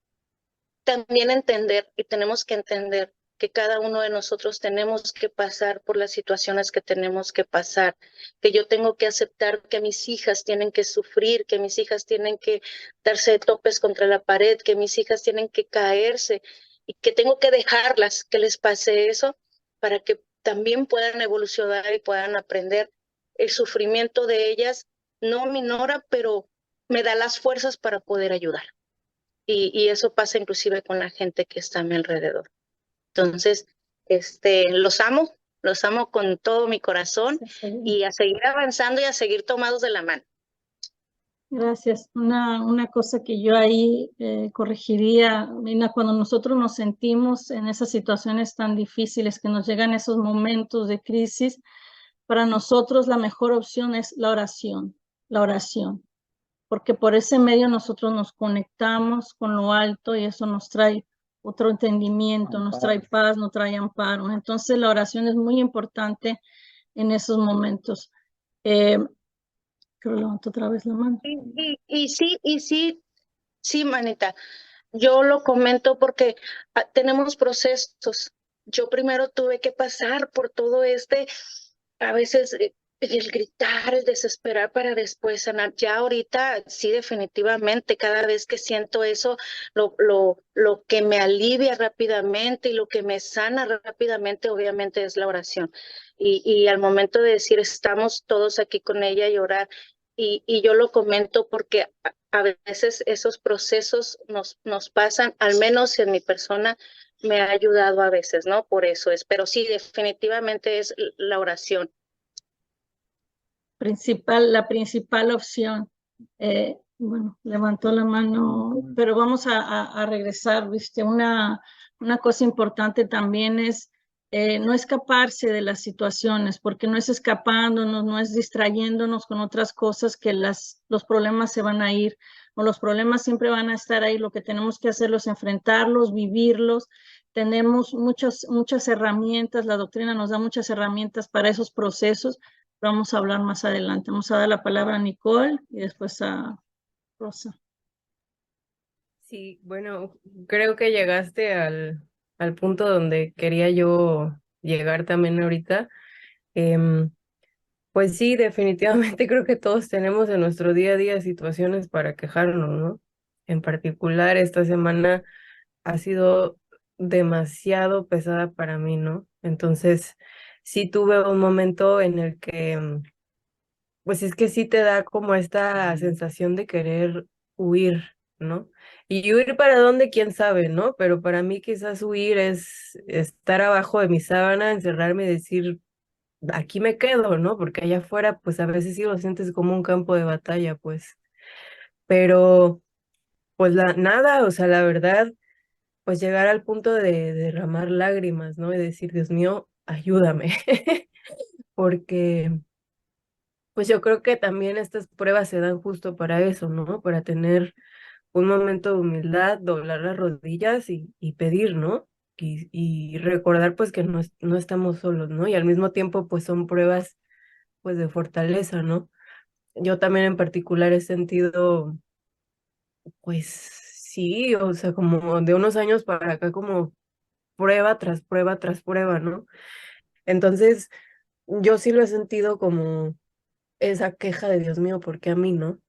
Speaker 8: También entender, y tenemos que entender, que cada uno de nosotros tenemos que pasar por las situaciones que tenemos que pasar, que yo tengo que aceptar que mis hijas tienen que sufrir, que mis hijas tienen que darse de topes contra la pared, que mis hijas tienen que caerse y que tengo que dejarlas que les pase eso para que también puedan evolucionar y puedan aprender. El sufrimiento de ellas no minora, pero me da las fuerzas para poder ayudar. Y eso pasa inclusive con la gente que está a mi alrededor. Entonces, los amo con todo mi corazón y a seguir avanzando y a seguir tomados de la mano.
Speaker 2: Gracias. Una cosa que yo ahí corregiría, Mina, cuando nosotros nos sentimos en esas situaciones tan difíciles, que nos llegan esos momentos de crisis, para nosotros la mejor opción es la oración, porque por ese medio nosotros nos conectamos con lo alto y eso nos trae otro entendimiento, nos trae paz, nos trae amparo. Entonces la oración es muy importante en esos momentos. Creo que levanto otra vez la mano.
Speaker 8: Sí, manita. Yo lo comento porque tenemos procesos. Yo primero tuve que pasar por todo a veces el gritar, el desesperar para después sanar. Ya ahorita, sí, definitivamente, cada vez que siento eso, lo que me alivia rápidamente y lo que me sana rápidamente, obviamente, es la oración. Y al momento de decir, estamos todos aquí con ella y orar, y yo lo comento porque a veces esos procesos nos pasan, al menos en mi persona, me ha ayudado a veces, ¿no? Por eso es, pero sí, definitivamente es la oración.
Speaker 2: La principal opción. Bueno, levantó la mano, pero vamos a regresar, ¿viste? Una cosa importante también es no escaparse de las situaciones, porque no es escapándonos, no es distrayéndonos con otras cosas que los problemas se van a ir, o los problemas siempre van a estar ahí. Lo que tenemos que hacerlo es enfrentarlos, vivirlos. Tenemos muchas herramientas, la doctrina nos da muchas herramientas para esos procesos. Vamos a hablar más adelante. Vamos a dar la palabra a Nicole y después a Rosa.
Speaker 6: Sí, bueno, creo que llegaste al punto donde quería yo llegar también ahorita. Pues sí, definitivamente creo que todos tenemos en nuestro día a día situaciones para quejarnos, ¿no? En particular, esta semana ha sido demasiado pesada para mí, ¿no? Entonces, sí tuve un momento en el que, pues es que sí te da como esta sensación de querer huir, ¿no? Y huir para dónde, quién sabe, ¿no? Pero para mí quizás huir es estar abajo de mi sábana, encerrarme y decir, aquí me quedo, ¿no? Porque allá afuera, pues a veces sí lo sientes como un campo de batalla, pues. Pero, pues nada, o sea, la verdad, pues llegar al punto de derramar lágrimas, ¿no? Y decir, Dios mío, ayúdame. Porque, pues yo creo que también estas pruebas se dan justo para eso, ¿no? Para tener un momento de humildad, doblar las rodillas y pedir, ¿no? Y recordar pues que no estamos solos, ¿no? Y al mismo tiempo pues son pruebas pues de fortaleza, ¿no? Yo también en particular he sentido pues sí, o sea, como de unos años para acá como prueba tras prueba tras prueba, ¿no? Entonces yo sí lo he sentido como esa queja de Dios mío, ¿por qué a mí, no?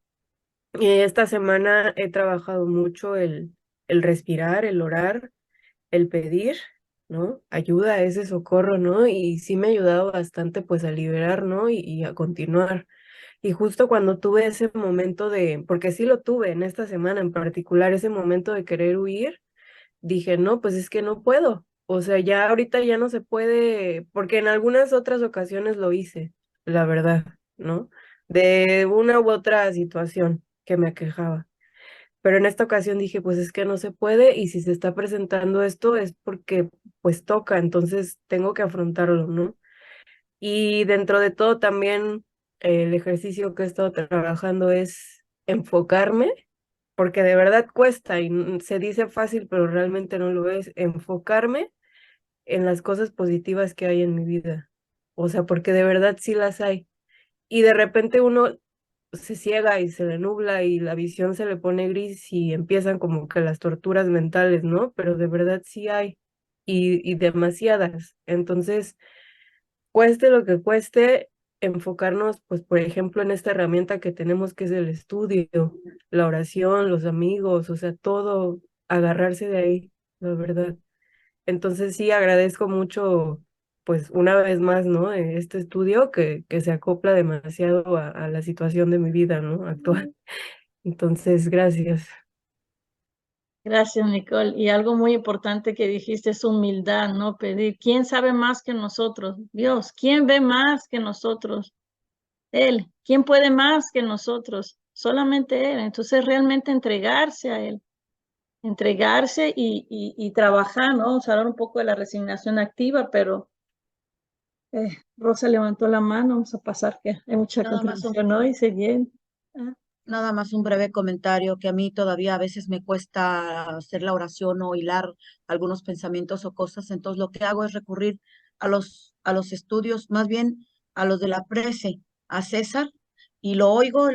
Speaker 6: Y esta semana he trabajado mucho el respirar, el orar, el pedir, ¿no? Ayuda, ese socorro, ¿no? Y sí me ha ayudado bastante pues a liberar, ¿no? Y a continuar. Y justo cuando tuve ese momento porque sí lo tuve en esta semana en particular, ese momento de querer huir, dije, no, pues es que no puedo. O sea, ya ahorita ya no se puede, porque en algunas otras ocasiones lo hice, la verdad, ¿no? De una u otra situación que me aquejaba. Pero en esta ocasión dije, pues es que no se puede y si se está presentando esto es porque pues toca, entonces tengo que afrontarlo, ¿no? Y dentro de todo también el ejercicio que he estado trabajando es enfocarme, porque de verdad cuesta y se dice fácil, pero realmente no lo es, enfocarme en las cosas positivas que hay en mi vida. O sea, porque de verdad sí las hay. Y de repente uno se ciega y se le nubla y la visión se le pone gris y empiezan como que las torturas mentales, ¿no? Pero de verdad sí hay y demasiadas. Entonces, cueste lo que cueste, enfocarnos, pues, por ejemplo, en esta herramienta que tenemos que es el estudio, la oración, los amigos, o sea, todo, agarrarse de ahí, la verdad. Entonces sí agradezco mucho, pues una vez más, ¿no? Este estudio que se acopla demasiado a la situación de mi vida, ¿no? Actual. Entonces, gracias.
Speaker 2: Gracias, Nicole. Y algo muy importante que dijiste es humildad, no pedir. ¿Quién sabe más que nosotros? Dios. ¿Quién ve más que nosotros? Él. ¿Quién puede más que nosotros? Solamente Él. Entonces, realmente entregarse a Él. Entregarse y trabajar, ¿no? Vamos a hablar un poco de la resignación activa, pero Rosa levantó la mano. Vamos a pasar que hay mucha
Speaker 3: Nada más un,
Speaker 2: contribución hoy. Seguir. Ah,
Speaker 3: nada más un breve comentario que a mí todavía a veces me cuesta hacer la oración o hilar algunos pensamientos o cosas. Entonces lo que hago es recurrir a los estudios, más bien a los de la prece, a César, y lo oigo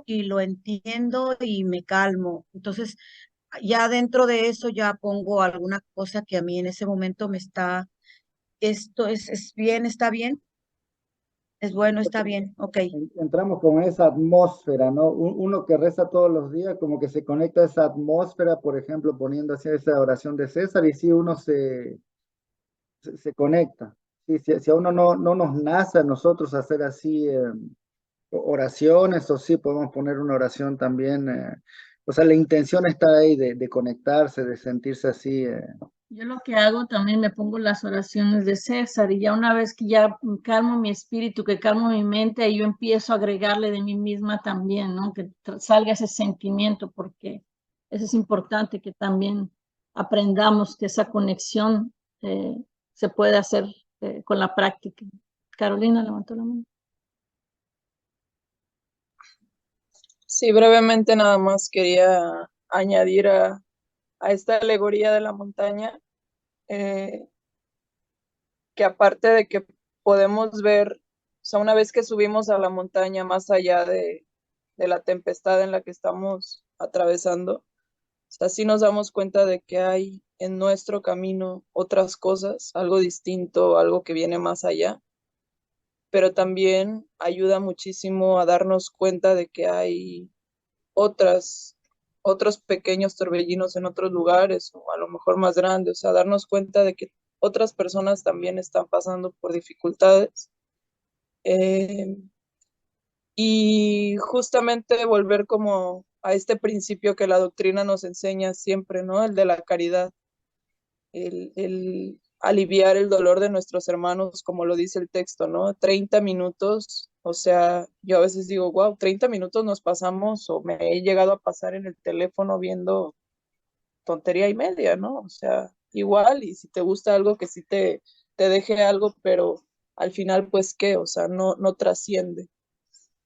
Speaker 3: y lo entiendo y me calmo. Entonces ya dentro de eso ya pongo alguna cosa que a mí en ese momento me está, esto es bien, está bien, es bueno, está bien, ok.
Speaker 5: Entramos con esa atmósfera, ¿no? Uno que reza todos los días, como que se conecta a esa atmósfera, por ejemplo, poniendo así esa oración de César, y sí uno se conecta. Sí, si a uno no nos nace a nosotros hacer así oraciones, o sí podemos poner una oración también, o sea, la intención está ahí de conectarse, de sentirse así.
Speaker 2: yo lo que hago también me pongo las oraciones de César y ya una vez que ya calmo mi espíritu, que calmo mi mente, yo empiezo a agregarle de mí misma también, ¿no? Que salga ese sentimiento, porque eso es importante que también aprendamos que esa conexión se puede hacer con la práctica. Carolina levantó la mano.
Speaker 9: Sí, brevemente nada más quería añadir a esta alegoría de la montaña, eh, que aparte de que podemos ver, o sea, una vez que subimos a la montaña, más allá de la tempestad en la que estamos atravesando, o sea, sí nos damos cuenta de que hay en nuestro camino otras cosas, algo distinto, algo que viene más allá, pero también ayuda muchísimo a darnos cuenta de que hay otras, otros pequeños torbellinos en otros lugares o a lo mejor más grandes, o sea, darnos cuenta de que otras personas también están pasando por dificultades. Eh, y justamente volver como a este principio que la doctrina nos enseña siempre, ¿no? El de la caridad, el aliviar el dolor de nuestros hermanos, como lo dice el texto, ¿no? 30 minutos, o sea, yo a veces digo, wow, 30 minutos nos pasamos o me he llegado a pasar en el teléfono viendo tontería y media, ¿no? O sea, igual, y si te gusta algo que sí te deje algo, pero al final, pues, ¿qué? O sea, no trasciende.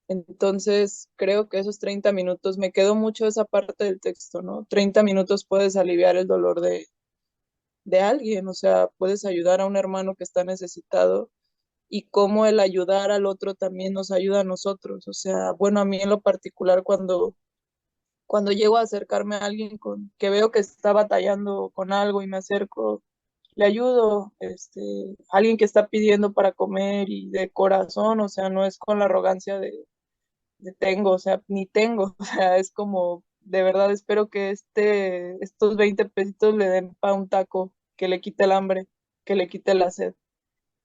Speaker 9: Entonces, creo que esos 30 minutos, me quedó mucho esa parte del texto, ¿no? 30 minutos puedes aliviar el dolor de alguien, o sea, puedes ayudar a un hermano que está necesitado y cómo el ayudar al otro también nos ayuda a nosotros. O sea, bueno, a mí en lo particular cuando llego a acercarme a alguien que veo que está batallando con algo y me acerco, le ayudo, alguien que está pidiendo para comer y de corazón, o sea, no es con la arrogancia de tengo, o sea, ni tengo, o sea, es como, de verdad espero que estos 20 pesitos le den para un taco, que le quite el hambre, que le quite la sed.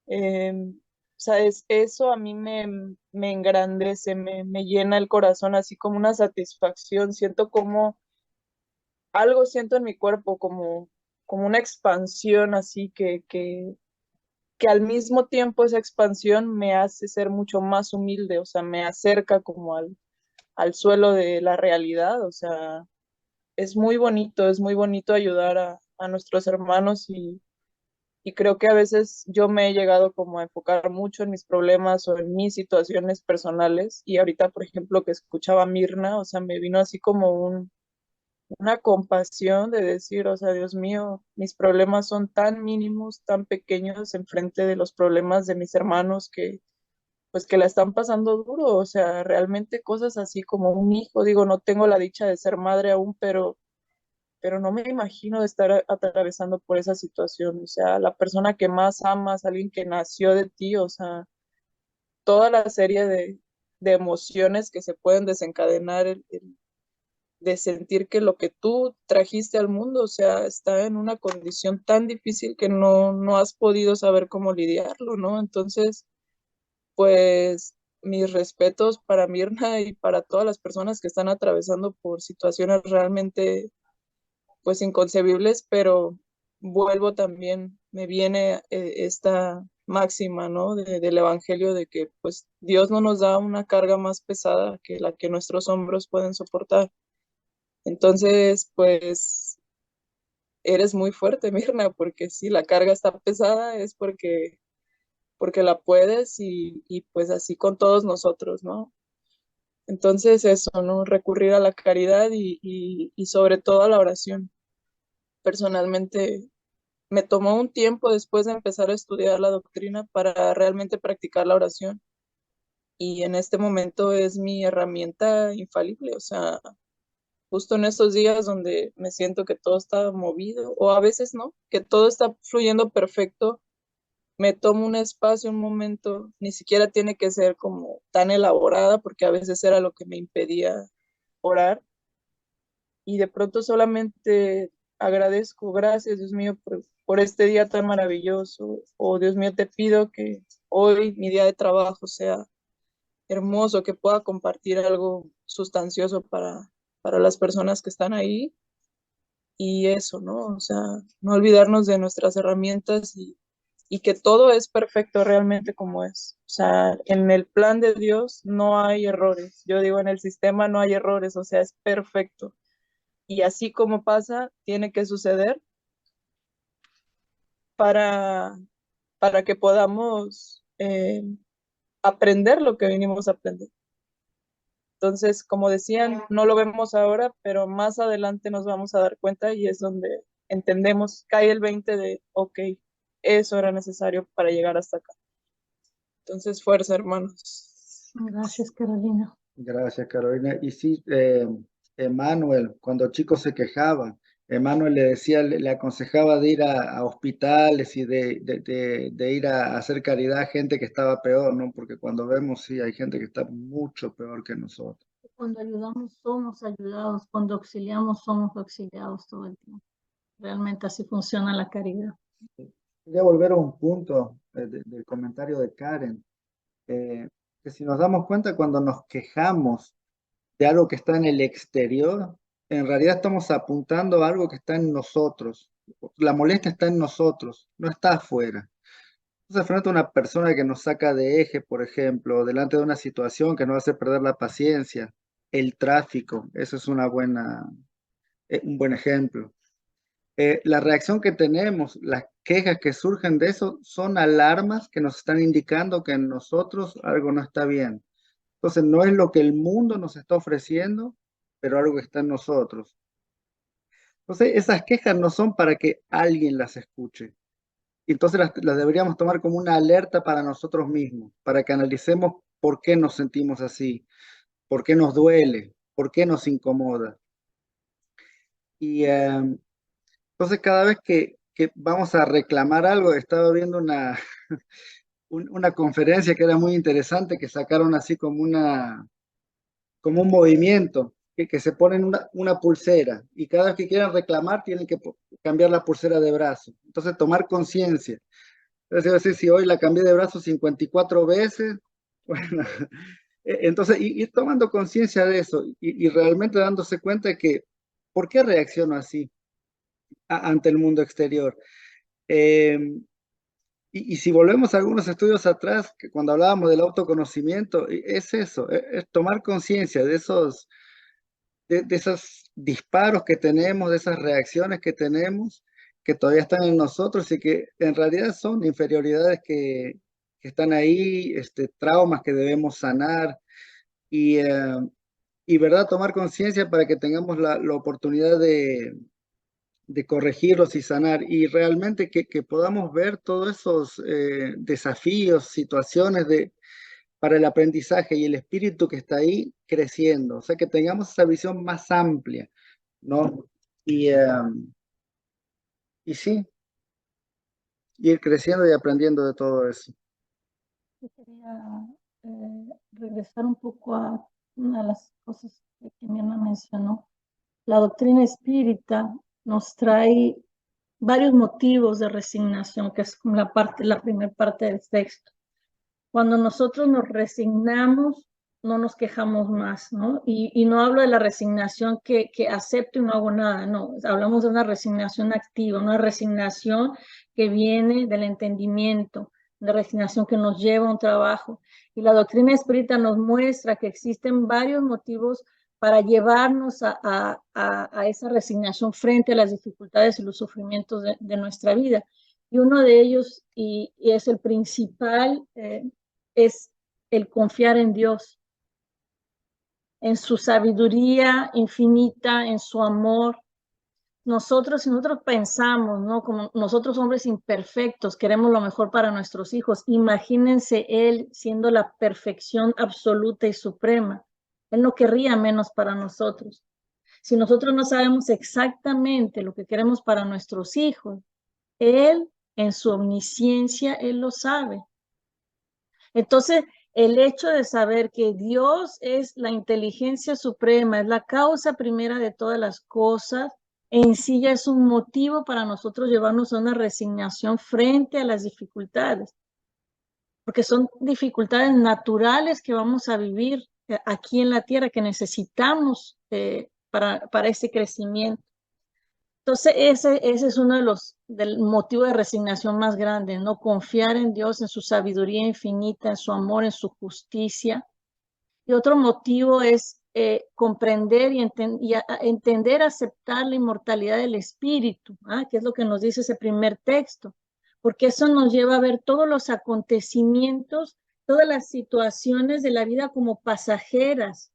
Speaker 9: O sea, eso a mí me engrandece, me llena el corazón, así como una satisfacción. Siento como, algo siento en mi cuerpo, como una expansión, así que al mismo tiempo esa expansión me hace ser mucho más humilde, o sea, me acerca como al suelo de la realidad, o sea, es muy bonito ayudar a nuestros hermanos y creo que a veces yo me he llegado como a enfocar mucho en mis problemas o en mis situaciones personales y ahorita, por ejemplo, que escuchaba a Mirna, o sea, me vino así como una compasión de decir, o sea, Dios mío, mis problemas son tan mínimos, tan pequeños en frente de los problemas de mis hermanos que pues que la están pasando duro, o sea, realmente cosas así como un hijo, digo, no tengo la dicha de ser madre aún, pero no me imagino de estar atravesando por esa situación, o sea, la persona que más amas, alguien que nació de ti, o sea, toda la serie de emociones que se pueden desencadenar, de sentir que lo que tú trajiste al mundo, o sea, está en una condición tan difícil que no has podido saber cómo lidiarlo, ¿no? Entonces, pues mis respetos para Mirna y para todas las personas que están atravesando por situaciones realmente pues inconcebibles, pero vuelvo también, me viene esta máxima, ¿no? Del Evangelio de que pues Dios no nos da una carga más pesada que la que nuestros hombros pueden soportar. Entonces, pues eres muy fuerte, Mirna, porque si la carga está pesada es porque la puedes y pues así con todos nosotros, ¿no? Entonces eso, ¿no? Recurrir a la caridad y sobre todo a la oración. Personalmente me tomó un tiempo después de empezar a estudiar la doctrina para realmente practicar la oración y en este momento es mi herramienta infalible, o sea, justo en estos días donde me siento que todo está movido o a veces no, que todo está fluyendo perfecto, me tomo un espacio, un momento, ni siquiera tiene que ser como tan elaborada porque a veces era lo que me impedía orar y de pronto solamente agradezco, gracias Dios mío por este día tan maravilloso, o Dios mío te pido que hoy mi día de trabajo sea hermoso, que pueda compartir algo sustancioso para las personas que están ahí y eso, ¿no? O sea, no olvidarnos de nuestras herramientas y que todo es perfecto realmente como es. O sea, en el plan de Dios no hay errores. Yo digo, en el sistema no hay errores, o sea, es perfecto. Y así como pasa, tiene que suceder para, para que podamos aprender lo que vinimos a aprender. Entonces, como decían, no lo vemos ahora, pero más adelante nos vamos a dar cuenta y es donde entendemos, cae el 20 de, ok, eso era necesario para llegar hasta acá. Entonces, fuerza, hermanos.
Speaker 2: Gracias, Carolina.
Speaker 5: Gracias, Carolina. Y sí, Emmanuel, cuando chico se quejaba, Emmanuel le decía, le aconsejaba de ir a hospitales y de ir a hacer caridad a gente que estaba peor, ¿no? Porque cuando vemos, sí, hay gente que está mucho peor que nosotros.
Speaker 2: Cuando ayudamos somos ayudados, cuando auxiliamos somos auxiliados todo el tiempo. Realmente así funciona la caridad.
Speaker 5: Quería volver a un punto del comentario de Karen, que si nos damos cuenta cuando nos quejamos de algo que está en el exterior, en realidad estamos apuntando a algo que está en nosotros. La molestia está en nosotros, no está afuera. Entonces, frente a una persona que nos saca de eje, por ejemplo, delante de una situación que nos hace perder la paciencia, el tráfico, eso es un buen ejemplo. La reacción que tenemos, las quejas que surgen de eso, son alarmas que nos están indicando que en nosotros algo no está bien. Entonces, no es lo que el mundo nos está ofreciendo, pero algo que está en nosotros. Entonces, esas quejas no son para que alguien las escuche. Entonces, las deberíamos tomar como una alerta para nosotros mismos, para que analicemos por qué nos sentimos así, por qué nos duele, por qué nos incomoda. Y entonces, cada vez que vamos a reclamar algo, estaba viendo una conferencia que era muy interesante, que sacaron así como un movimiento, que se ponen una pulsera y cada vez que quieran reclamar tienen que cambiar la pulsera de brazo. Entonces tomar conciencia Es decir, si hoy la cambié de brazo 54 veces, bueno, entonces ir tomando conciencia de eso y realmente dándose cuenta de que, ¿por qué reacciono así ante el mundo exterior? Eh, y si volvemos a algunos estudios atrás, que cuando hablábamos del autoconocimiento, es eso, es tomar conciencia de esos disparos que tenemos, de esas reacciones que tenemos, que todavía están en nosotros y que en realidad son inferioridades que están ahí, traumas que debemos sanar y, ¿verdad? Tomar conciencia para que tengamos la oportunidad de corregirlos y sanar y realmente que podamos ver todos esos desafíos, situaciones para el aprendizaje y el espíritu que está ahí creciendo, o sea, que tengamos esa visión más amplia, ¿no? Y sí, ir creciendo y aprendiendo de todo eso.
Speaker 2: Yo quería regresar un poco a una de las cosas que Mirna mencionó. La doctrina espírita nos trae varios motivos de resignación, que es la primera parte del texto. Cuando nosotros nos resignamos, no nos quejamos más, ¿no? Y no hablo de la resignación que acepto y no hago nada, no. Hablamos de una resignación activa, una resignación que viene del entendimiento, una resignación que nos lleva a un trabajo. Y la doctrina espírita nos muestra que existen varios motivos para llevarnos a esa resignación frente a las dificultades y los sufrimientos de nuestra vida. Y uno de ellos, y es el principal, es el confiar en Dios, en su sabiduría infinita, en su amor. Si nosotros pensamos, ¿no? Como nosotros hombres imperfectos, queremos lo mejor para nuestros hijos. Imagínense Él siendo la perfección absoluta y suprema. Él no querría menos para nosotros. Si nosotros no sabemos exactamente lo que queremos para nuestros hijos, Él, en su omnisciencia, Él lo sabe. Entonces, el hecho de saber que Dios es la inteligencia suprema, es la causa primera de todas las cosas, en sí ya es un motivo para nosotros llevarnos a una resignación frente a las dificultades, porque son dificultades naturales que vamos a vivir aquí en la tierra, que necesitamos para ese crecimiento. Entonces, ese es uno del motivo de resignación más grande, ¿no? Confiar en Dios, en su sabiduría infinita, en su amor, en su justicia. Y otro motivo es comprender y entender, aceptar la inmortalidad del espíritu, que es lo que nos dice ese primer texto, porque eso nos lleva a ver todos los acontecimientos, todas las situaciones de la vida como pasajeras,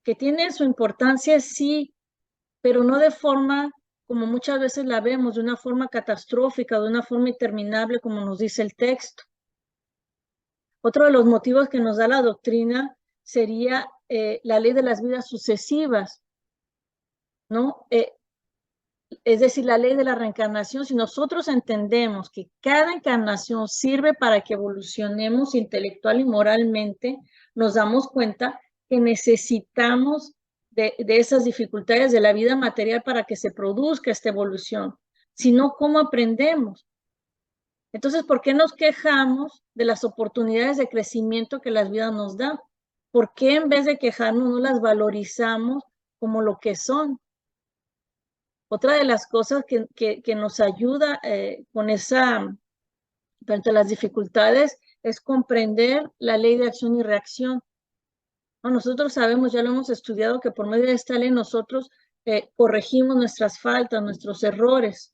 Speaker 2: que tienen su importancia, sí, pero no de forma como muchas veces la vemos, de una forma catastrófica, de una forma interminable, como nos dice el texto. Otro de los motivos que nos da la doctrina sería la ley de las vidas sucesivas, ¿no? Es decir, la ley de la reencarnación. Si nosotros entendemos que cada encarnación sirve para que evolucionemos intelectual y moralmente, nos damos cuenta que necesitamos de esas dificultades de la vida material para que se produzca esta evolución. Si no, ¿cómo aprendemos? Entonces, ¿por qué nos quejamos de las oportunidades de crecimiento que las vidas nos dan? ¿Por qué en vez de quejarnos no las valorizamos como lo que son? Otra de las cosas que nos ayuda frente a las dificultades, es comprender la ley de acción y reacción. ¿No? Nosotros sabemos, ya lo hemos estudiado, que por medio de esta ley nosotros corregimos nuestras faltas, nuestros errores.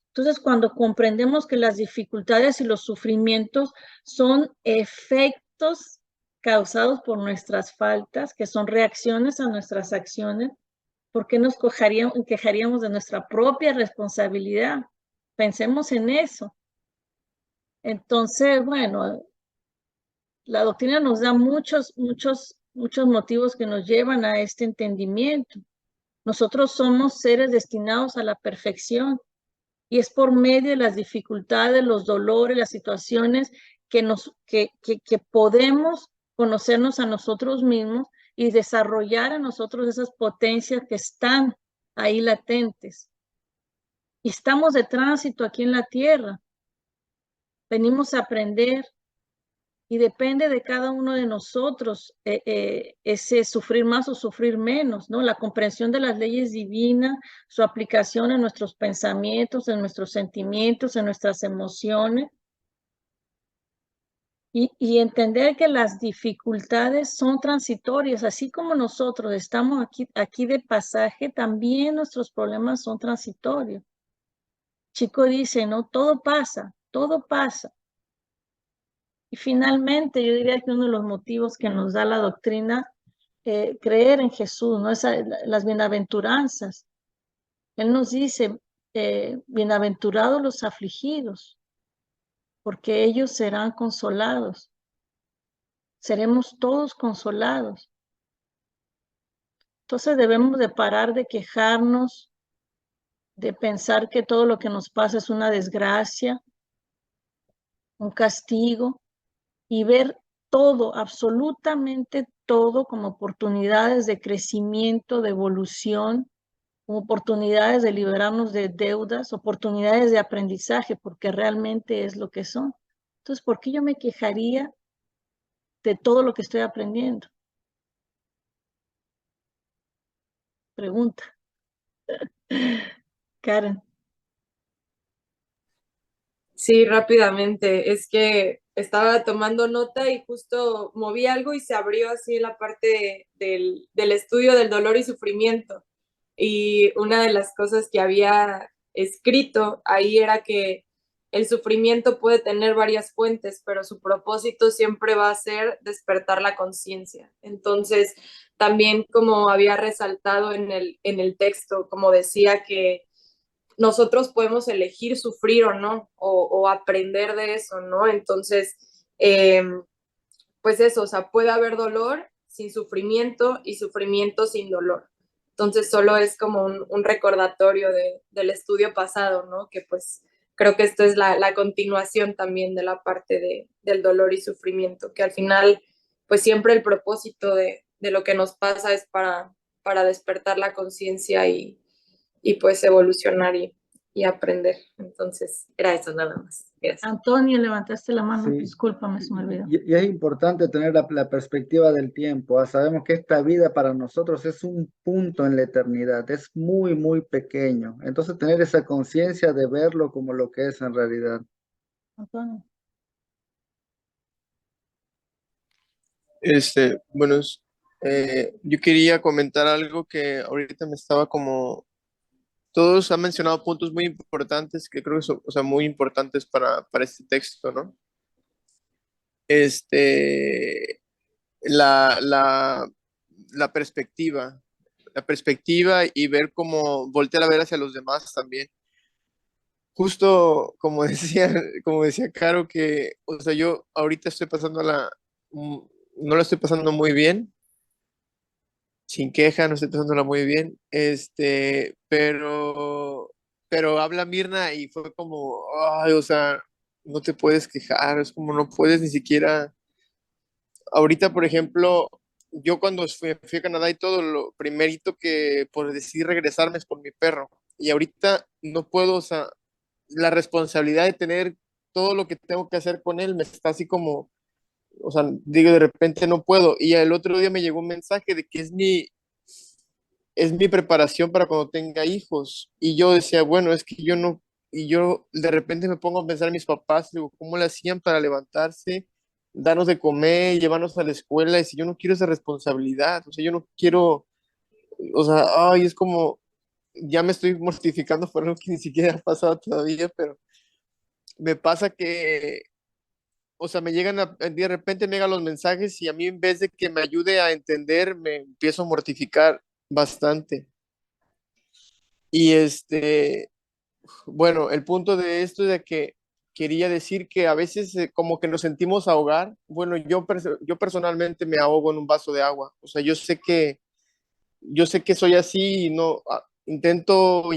Speaker 2: Entonces, cuando comprendemos que las dificultades y los sufrimientos son efectos causados por nuestras faltas, que son reacciones a nuestras acciones, ¿por qué nos quejaríamos de nuestra propia responsabilidad? Pensemos en eso. Entonces, bueno, la doctrina nos da muchos motivos que nos llevan a este entendimiento. Nosotros somos seres destinados a la perfección y es por medio de las dificultades, los dolores, las situaciones que podemos conocernos a nosotros mismos y desarrollar en nosotros esas potencias que están ahí latentes. Y estamos de tránsito aquí en la tierra. venimos a aprender y depende de cada uno de nosotros ese sufrir más o sufrir menos, ¿no? La comprensión de las leyes divinas, su aplicación en nuestros pensamientos, en nuestros sentimientos, en nuestras emociones. Y entender que las dificultades son transitorias, así como nosotros estamos aquí de pasaje, también nuestros problemas son transitorios. Chico dice, ¿no? Todo pasa, todo pasa. Y finalmente, yo diría que uno de los motivos que nos da la doctrina, creer en Jesús, ¿no? Las bienaventuranzas. Él nos dice, bienaventurados los afligidos, porque ellos serán consolados. Seremos todos consolados. Entonces debemos de parar de quejarnos, de pensar que todo lo que nos pasa es una desgracia, un castigo, y ver todo, absolutamente todo, como oportunidades de crecimiento, de evolución, como oportunidades de liberarnos de deudas, oportunidades de aprendizaje, porque realmente es lo que son. Entonces, ¿por qué yo me quejaría de todo lo que estoy aprendiendo? Pregunta. Karen.
Speaker 6: Sí, rápidamente. Es que estaba tomando nota y justo moví algo y se abrió así la parte del estudio del dolor y sufrimiento. Y una de las cosas que había escrito ahí era que el sufrimiento puede tener varias fuentes, pero su propósito siempre va a ser despertar la conciencia. Entonces, también como había resaltado en el texto, como decía que nosotros podemos elegir sufrir o no, o aprender de eso, ¿no? Entonces, pues eso, o sea, puede haber dolor sin sufrimiento y sufrimiento sin dolor. Entonces, solo es como un recordatorio del estudio pasado, ¿no? Que pues creo que esto es la continuación también de la parte del dolor y sufrimiento, que al final, pues siempre el propósito de lo que nos pasa es para despertar la conciencia y pues evolucionar y aprender. Entonces, era eso nada más. Gracias.
Speaker 2: Antonio, levantaste la mano,
Speaker 5: Sí.
Speaker 2: discúlpame, se me olvidó.
Speaker 5: Y es importante tener la perspectiva del tiempo. Sabemos que esta vida para nosotros es un punto en la eternidad, es muy, muy pequeño. Entonces tener esa conciencia de verlo como lo que es en realidad.
Speaker 2: Antonio.
Speaker 1: Bueno, yo quería comentar algo que ahorita me estaba como, todos han mencionado puntos muy importantes que creo que son, o sea, muy importantes para este texto, ¿no? Este, la, la, la perspectiva y ver cómo voltear a ver hacia los demás también. Justo como decía Caro, que, o sea, yo ahorita estoy no la estoy pasando muy bien, sin queja, no estoy pasándola muy bien, pero habla Mirna y fue como, ay, o sea, no te puedes quejar, es como no puedes ni siquiera, ahorita, por ejemplo, yo cuando fui a Canadá y todo, lo primerito que por decidir regresarme es por mi perro, y ahorita no puedo, o sea, la responsabilidad de tener todo lo que tengo que hacer con él me está así como, o sea, digo, de repente no puedo. Y el otro día me llegó un mensaje de que es mi preparación para cuando tenga hijos. Y yo decía, bueno, es que yo no, y yo de repente me pongo a pensar en mis papás, digo, ¿cómo le hacían para levantarse, darnos de comer, llevarnos a la escuela? Y si yo no quiero esa responsabilidad, o sea, yo no quiero, o sea, ay, es como, ya me estoy mortificando por algo que ni siquiera ha pasado todavía, pero me pasa que, o sea, me llegan de repente me llegan los mensajes y a mí en vez de que me ayude a entender, me empiezo a mortificar bastante. Y bueno, el punto de esto es de que quería decir que a veces como que nos sentimos ahogar. Bueno, yo personalmente me ahogo en un vaso de agua. O sea, yo sé que soy así y no, intento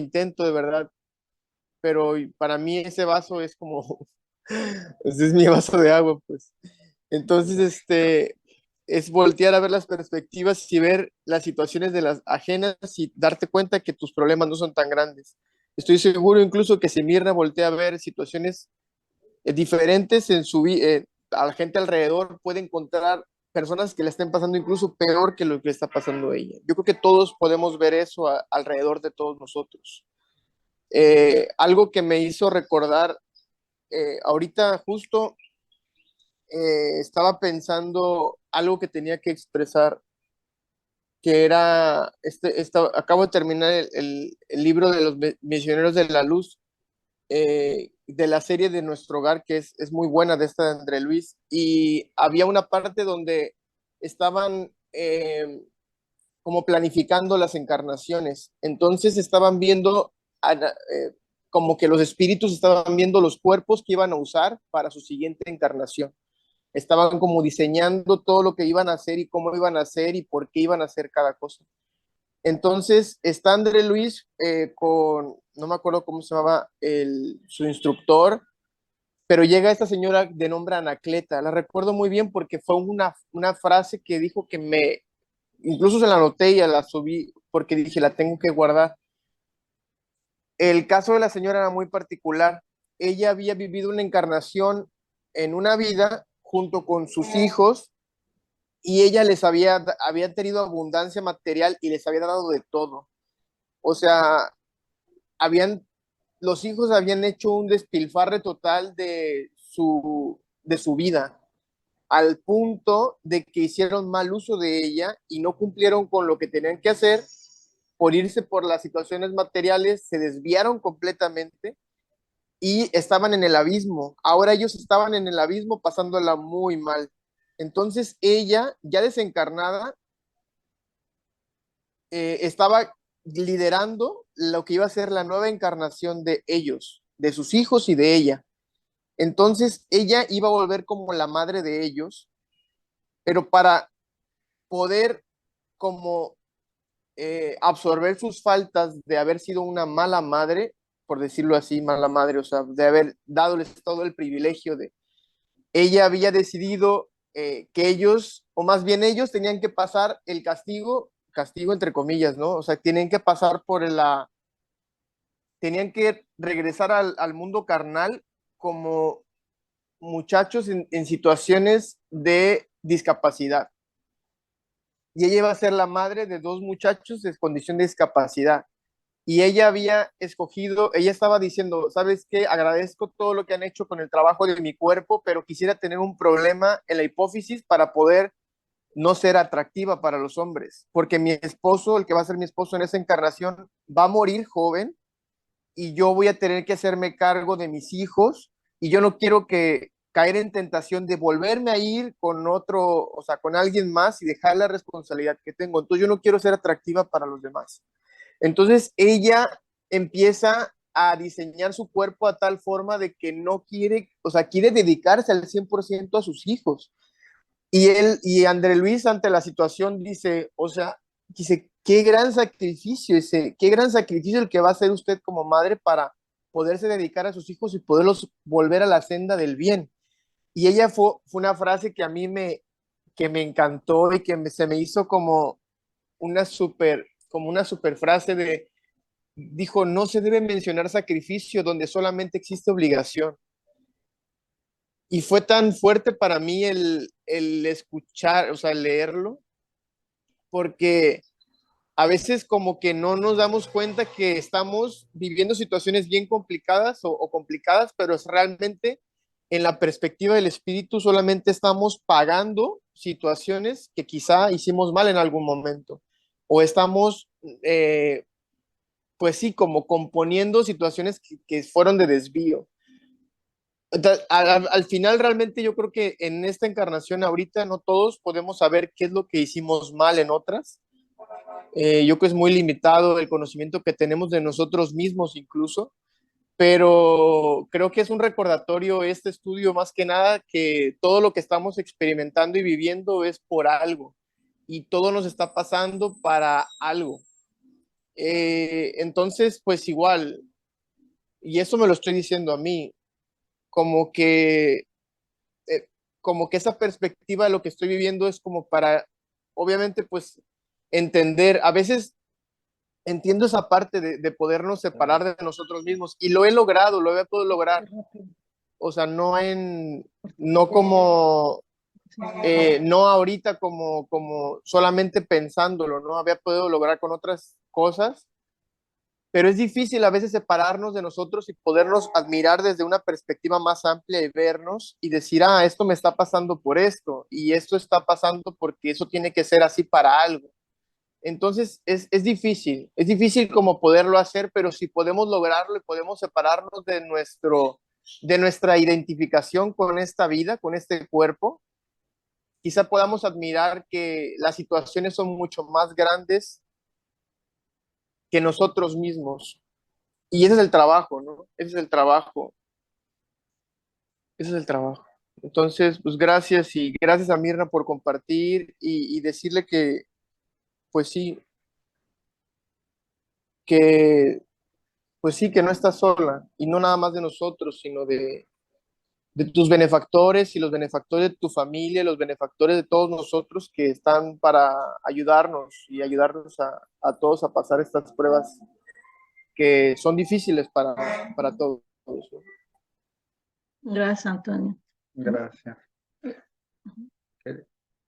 Speaker 1: de verdad, pero para mí ese vaso es como, ese es mi vaso de agua, pues. Entonces, es voltear a ver las perspectivas y ver las situaciones de las ajenas y darte cuenta que tus problemas no son tan grandes. Estoy seguro incluso que si Mirna voltea a ver situaciones diferentes en su vida, a la gente alrededor puede encontrar personas que le estén pasando incluso peor que lo que le está pasando a ella. Yo creo que todos podemos ver eso alrededor de todos nosotros. Algo que me hizo recordar, ahorita justo estaba pensando algo que tenía que expresar, que era, acabo de terminar el libro de los misioneros de la luz, de la serie de Nuestro Hogar, que es muy buena, de esta de André Luis, y había una parte donde estaban como planificando las encarnaciones. Entonces estaban viendo como que los espíritus estaban viendo los cuerpos que iban a usar para su siguiente encarnación. Estaban como diseñando todo lo que iban a hacer y cómo iban a hacer y por qué iban a hacer cada cosa. Entonces está André Luis con, no me acuerdo cómo se llamaba su instructor, pero llega esta señora de nombre Anacleta. La recuerdo muy bien porque fue una frase que dijo que incluso se la anoté y la subí porque dije, la tengo que guardar. El caso de la señora era muy particular. Ella había vivido una encarnación en una vida junto con sus hijos y ella había tenido abundancia material y les había dado de todo. O sea, los hijos habían hecho un despilfarre total de su vida, al punto de que hicieron mal uso de ella y no cumplieron con lo que tenían que hacer por irse por las situaciones materiales, se desviaron completamente y estaban en el abismo. Ahora ellos estaban en el abismo pasándola muy mal. Entonces ella, ya desencarnada, estaba liderando lo que iba a ser la nueva encarnación de ellos, de sus hijos y de ella. Entonces ella iba a volver como la madre de ellos, pero para poder como absorber sus faltas de haber sido una mala madre, por decirlo así, mala madre, o sea, de haber dándoles todo el privilegio ella había decidido que ellos, o más bien ellos, tenían que pasar el castigo entre comillas, ¿no? O sea, tenían que pasar tenían que regresar al mundo carnal como muchachos en situaciones de discapacidad. Y ella iba a ser la madre de dos muchachos en condición de discapacidad. Y ella había escogido, ella estaba diciendo, ¿sabes qué? Agradezco todo lo que han hecho con el trabajo de mi cuerpo, pero quisiera tener un problema en la hipófisis para poder no ser atractiva para los hombres, porque mi esposo, el que va a ser mi esposo en esa encarnación, va a morir joven y yo voy a tener que hacerme cargo de mis hijos y yo no quiero caer en tentación de volverme a ir con otro, o sea, con alguien más y dejar la responsabilidad que tengo. Entonces yo no quiero ser atractiva para los demás. Entonces ella empieza a diseñar su cuerpo a tal forma de que no quiere, o sea, quiere dedicarse al 100% a sus hijos. Y André Luis ante la situación dice, o sea, dice, qué gran sacrificio el que va a hacer usted como madre para poderse dedicar a sus hijos y poderlos volver a la senda del bien. Y ella fue una frase que a mí que me encantó y que se me hizo como una super frase dijo, no se debe mencionar sacrificio donde solamente existe obligación. Y fue tan fuerte para mí el escuchar, o sea, el leerlo, porque a veces como que no nos damos cuenta que estamos viviendo situaciones bien complicadas o complicadas, pero es realmente en la perspectiva del espíritu solamente estamos pagando situaciones que quizá hicimos mal en algún momento o estamos, pues sí, como componiendo situaciones que fueron de desvío. Al final realmente yo creo que en esta encarnación ahorita no todos podemos saber qué es lo que hicimos mal en otras. Yo creo que es muy limitado el conocimiento que tenemos de nosotros mismos incluso, pero creo que es un recordatorio este estudio más que nada que todo lo que estamos experimentando y viviendo es por algo y todo nos está pasando para algo. Entonces, pues igual, y eso me lo estoy diciendo a mí, como que, como que esa perspectiva de lo que estoy viviendo es como para, obviamente, pues entender, a veces entiendo esa parte de podernos separar de nosotros mismos y lo he logrado, lo he podido lograr, o sea, no como, no ahorita como solamente pensándolo, ¿no? Había podido lograr con otras cosas, pero es difícil a veces separarnos de nosotros y podernos admirar desde una perspectiva más amplia y vernos y decir, ah, esto me está pasando por esto y esto está pasando porque eso tiene que ser así para algo. Entonces es difícil como poderlo hacer, pero si podemos lograrlo y podemos separarnos de nuestra identificación con esta vida, con este cuerpo, quizá podamos admirar que las situaciones son mucho más grandes que nosotros mismos. Y ese es el trabajo, ¿no? Ese es el trabajo. Ese es el trabajo. Entonces, pues gracias y gracias a Mirna por compartir y decirle que, pues sí, que, pues sí, que no estás sola y no nada más de nosotros, sino de tus benefactores y los benefactores de tu familia, los benefactores de todos nosotros que están para ayudarnos y ayudarnos a todos a pasar estas pruebas que son difíciles para todos, ¿no?
Speaker 2: Gracias, Antonio.
Speaker 5: Gracias.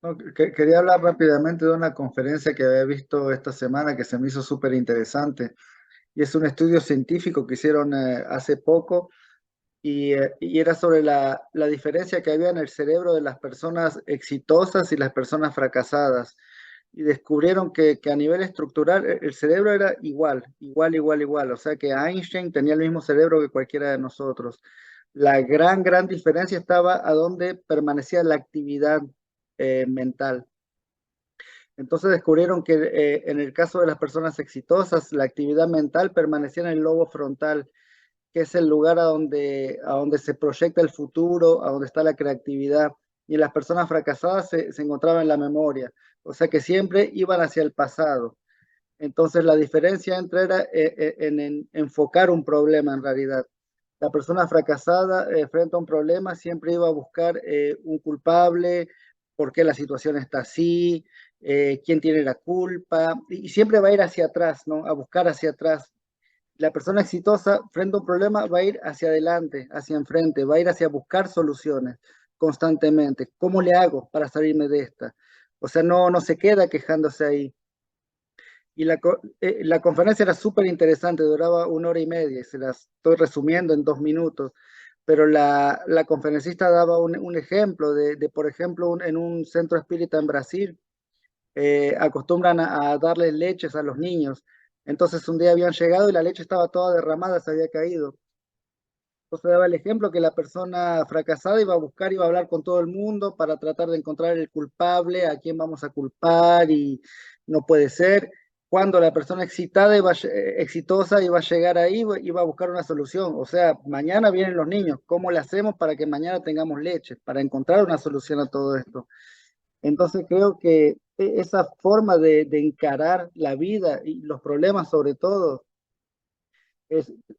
Speaker 5: No, quería hablar rápidamente de una conferencia que había visto esta semana que se me hizo súper interesante. Y es un estudio científico que hicieron hace poco y era sobre la diferencia que había en el cerebro de las personas exitosas y las personas fracasadas. Y descubrieron que a nivel estructural el cerebro era igual. O sea que Einstein tenía el mismo cerebro que cualquiera de nosotros. La gran diferencia estaba a dónde permanecía la actividad mental. Entonces descubrieron que en el caso de las personas exitosas, la actividad mental permanecía en el lobo frontal, que es el lugar a donde se proyecta el futuro, a donde está la creatividad. Y las personas fracasadas se encontraban en la memoria, o sea que siempre iban hacia el pasado. Entonces la diferencia entre era en enfocar un problema en realidad. La persona fracasada frente a un problema siempre iba a buscar un culpable, por qué la situación está así, quién tiene la culpa, y siempre va a ir hacia atrás, ¿no? A buscar hacia atrás. La persona exitosa frente a un problema va a ir hacia adelante, hacia enfrente, va a ir hacia buscar soluciones constantemente. ¿Cómo le hago para salirme de esta? O sea, no se queda quejándose ahí. Y la conferencia era súper interesante, duraba 1 hora y media, se las estoy resumiendo en 2 minutos, pero la conferencista daba un ejemplo por ejemplo, en un centro espírita en Brasil, acostumbran a darles leches a los niños. Entonces un día habían llegado y la leche estaba toda derramada, se había caído. Entonces daba el ejemplo que la persona fracasada iba a hablar con todo el mundo para tratar de encontrar el culpable, a quién vamos a culpar y no puede ser. Cuando la persona exitosa iba a llegar ahí, iba a buscar una solución. O sea, mañana vienen los niños, ¿cómo le hacemos para que mañana tengamos leche? Para encontrar una solución a todo esto. Entonces creo que esa forma de encarar la vida y los problemas sobre todo,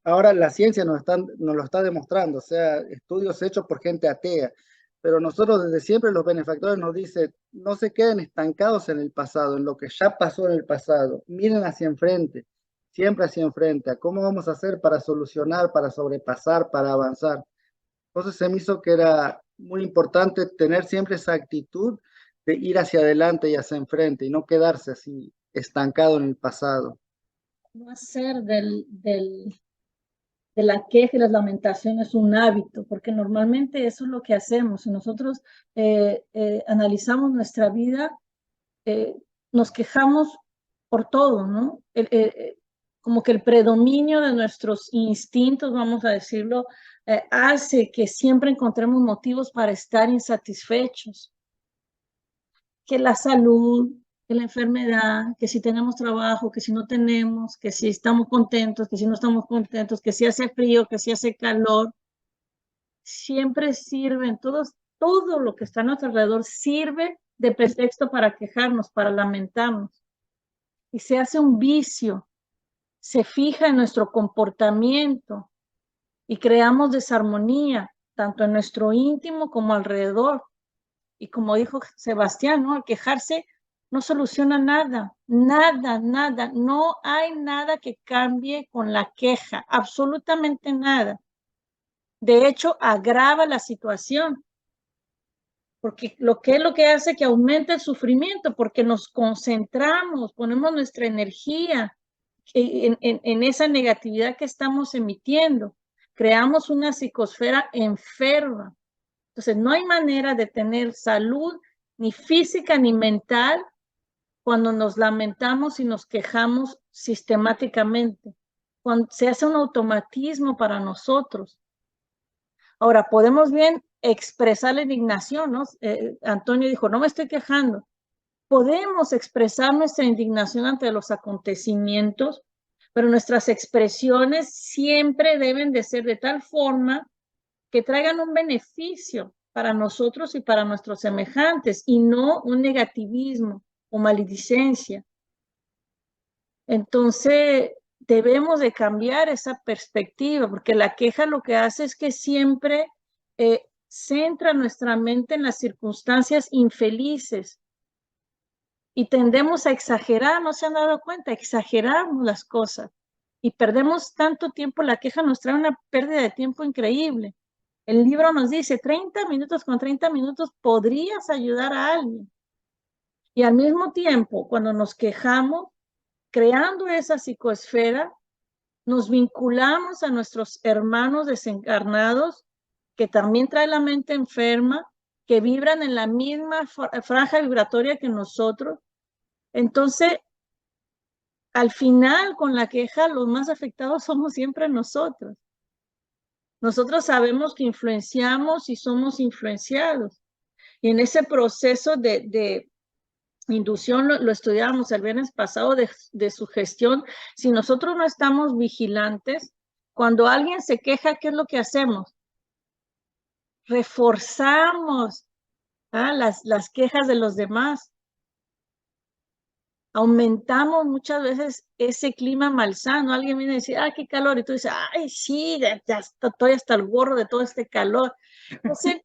Speaker 5: ahora la ciencia nos lo está demostrando, o sea, estudios hechos por gente atea, pero nosotros desde siempre los benefactores nos dicen, no se queden estancados en el pasado, en lo que ya pasó en el pasado, miren hacia enfrente, siempre hacia enfrente, a cómo vamos a hacer para solucionar, para sobrepasar, para avanzar. Entonces se me hizo que era muy importante tener siempre esa actitud de ir hacia adelante y hacia enfrente y no quedarse así estancado en el pasado.
Speaker 2: No hacer de la queja y las lamentaciones un hábito, porque normalmente eso es lo que hacemos. Si nosotros analizamos nuestra vida, nos quejamos por todo, ¿no? Como que el predominio de nuestros instintos, vamos a decirlo, hace que siempre encontremos motivos para estar insatisfechos. Que la salud, que la enfermedad, que si tenemos trabajo, que si no tenemos, que si estamos contentos, que si no estamos contentos, que si hace frío, que si hace calor, siempre sirven, todo lo que está a nuestro alrededor sirve de pretexto para quejarnos, para lamentarnos. Y se hace un vicio, se fija en nuestro comportamiento y creamos desarmonía, tanto en nuestro íntimo como alrededor. Y como dijo Sebastián, ¿no? Al quejarse no soluciona nada, nada. No hay nada que cambie con la queja, absolutamente nada. De hecho, agrava la situación, porque lo que hace que aumente el sufrimiento, porque nos concentramos, ponemos nuestra energía en esa negatividad que estamos emitiendo. Creamos una psicosfera enferma. Entonces, no hay manera de tener salud ni física ni mental cuando nos lamentamos y nos quejamos sistemáticamente, cuando se hace un automatismo para nosotros. Ahora, podemos bien expresar la indignación, ¿no? Antonio dijo, no me estoy quejando. Podemos expresar nuestra indignación ante los acontecimientos, pero nuestras expresiones siempre deben de ser de tal forma que traigan un beneficio para nosotros y para nuestros semejantes, y no un negativismo o maledicencia. Entonces, debemos de cambiar esa perspectiva, porque la queja lo que hace es que siempre centra nuestra mente en las circunstancias infelices y tendemos a exagerar, ¿no se han dado cuenta? Exageramos las cosas y perdemos tanto tiempo. La queja nos trae una pérdida de tiempo increíble. El libro nos dice 30 minutos, con 30 minutos podrías ayudar a alguien. Y al mismo tiempo, cuando nos quejamos, creando esa psicoesfera, nos vinculamos a nuestros hermanos desencarnados que también traen la mente enferma, que vibran en la misma franja vibratoria que nosotros. Entonces, al final, con la queja, los más afectados somos siempre nosotros. Nosotros sabemos que influenciamos y somos influenciados. Y en ese proceso de inducción, lo estudiábamos el viernes pasado, de sugestión, si nosotros no estamos vigilantes, cuando alguien se queja, ¿qué es lo que hacemos? Reforzamos las quejas de los demás. Aumentamos muchas veces ese clima malsano. Alguien viene a decir, qué calor, y tú dices, ay, sí, ya estoy hasta el gorro de todo este calor. Entonces,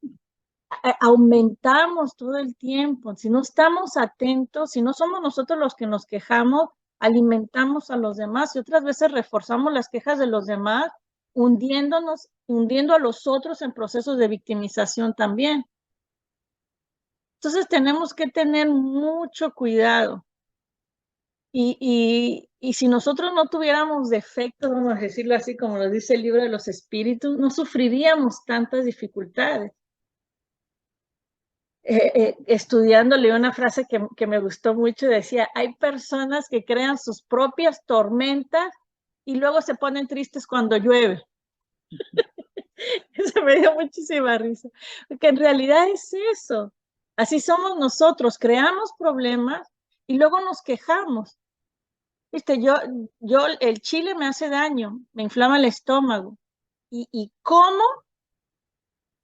Speaker 2: aumentamos todo el tiempo. Si no estamos atentos, si no somos nosotros los que nos quejamos, alimentamos a los demás y otras veces reforzamos las quejas de los demás, hundiendo a los otros en procesos de victimización también. Entonces tenemos que tener mucho cuidado. Y si nosotros no tuviéramos defectos, vamos a decirlo así, como lo dice el libro de los espíritus, no sufriríamos tantas dificultades. Estudiando, leí una frase que me gustó mucho, decía, hay personas que crean sus propias tormentas y luego se ponen tristes cuando llueve. Eso me dio muchísima risa, porque en realidad es eso. Así somos nosotros, creamos problemas y luego nos quejamos. Viste, el chile me hace daño, me inflama el estómago. ¿Y cómo?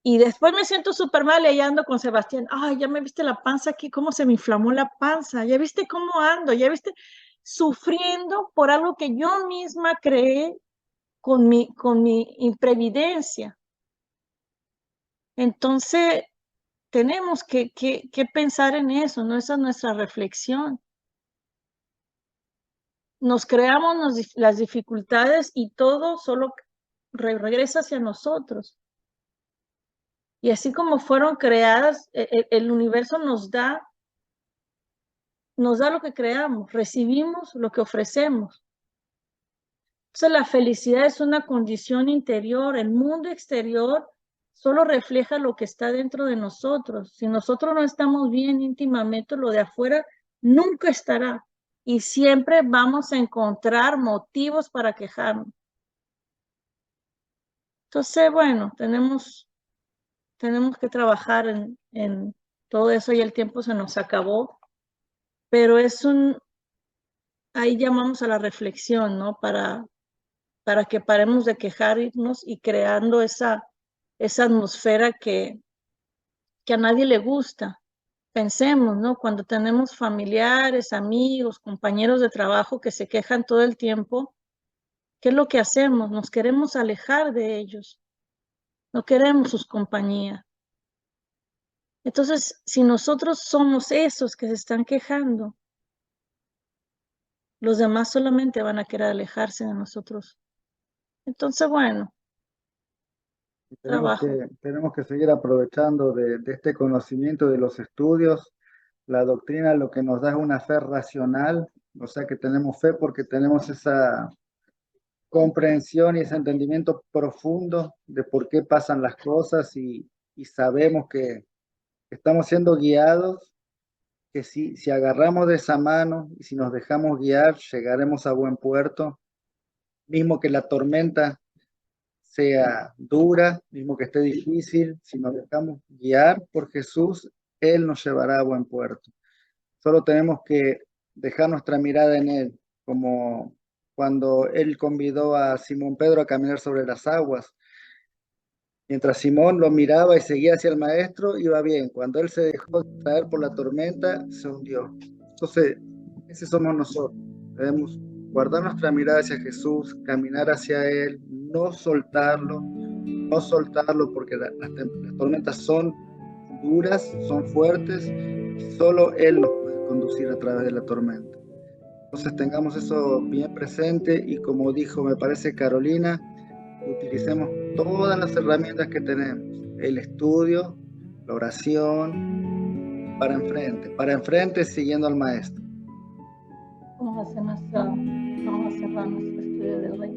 Speaker 2: Y después me siento súper mal y ahí ando con Sebastián. Ay, ya me viste la panza aquí, cómo se me inflamó la panza. Ya viste cómo ando, ya viste sufriendo por algo que yo misma creé con mi imprevidencia. Entonces, tenemos que pensar en eso, ¿no? Esa es nuestra reflexión. Nos creamos las dificultades y todo solo regresa hacia nosotros. Y así como fueron creadas, el universo nos da lo que creamos, recibimos lo que ofrecemos. Entonces la felicidad es una condición interior, el mundo exterior solo refleja lo que está dentro de nosotros. Si nosotros no estamos bien íntimamente, lo de afuera nunca estará y siempre vamos a encontrar motivos para quejarnos. Entonces, bueno, tenemos que trabajar en todo eso y el tiempo se nos acabó, pero ahí llamamos a la reflexión, ¿no? Para que paremos de quejarnos y creando esa atmósfera que a nadie le gusta. Pensemos, ¿no? Cuando tenemos familiares, amigos, compañeros de trabajo que se quejan todo el tiempo, ¿qué es lo que hacemos? Nos queremos alejar de ellos, no queremos sus compañías. Entonces, si nosotros somos esos que se están quejando, los demás solamente van a querer alejarse de nosotros. Entonces, bueno, trabajo.
Speaker 5: Tenemos que seguir aprovechando de este conocimiento de los estudios. La doctrina lo que nos da es una fe racional, o sea que tenemos fe porque tenemos esa comprensión y ese entendimiento profundo de por qué pasan las cosas y sabemos que estamos siendo guiados, que si agarramos de esa mano y si nos dejamos guiar, llegaremos a buen puerto, mismo que la tormenta sea dura, mismo que esté difícil, si nos dejamos guiar por Jesús, Él nos llevará a buen puerto. Solo tenemos que dejar nuestra mirada en Él, como cuando Él convidó a Simón Pedro a caminar sobre las aguas. Mientras Simón lo miraba y seguía hacia el maestro, iba bien. Cuando él se dejó traer por la tormenta, se hundió. Entonces, ese somos nosotros. Debemos guardar nuestra mirada hacia Jesús, caminar hacia Él, no soltarlo porque las tormentas son duras, son fuertes, y solo Él nos puede conducir a través de la tormenta. Entonces tengamos eso bien presente y como dijo, me parece Carolina, utilicemos todas las herramientas que tenemos, el estudio, la oración, para enfrente siguiendo al maestro.
Speaker 2: Vamos a cerrar nuestro estudio de hoy.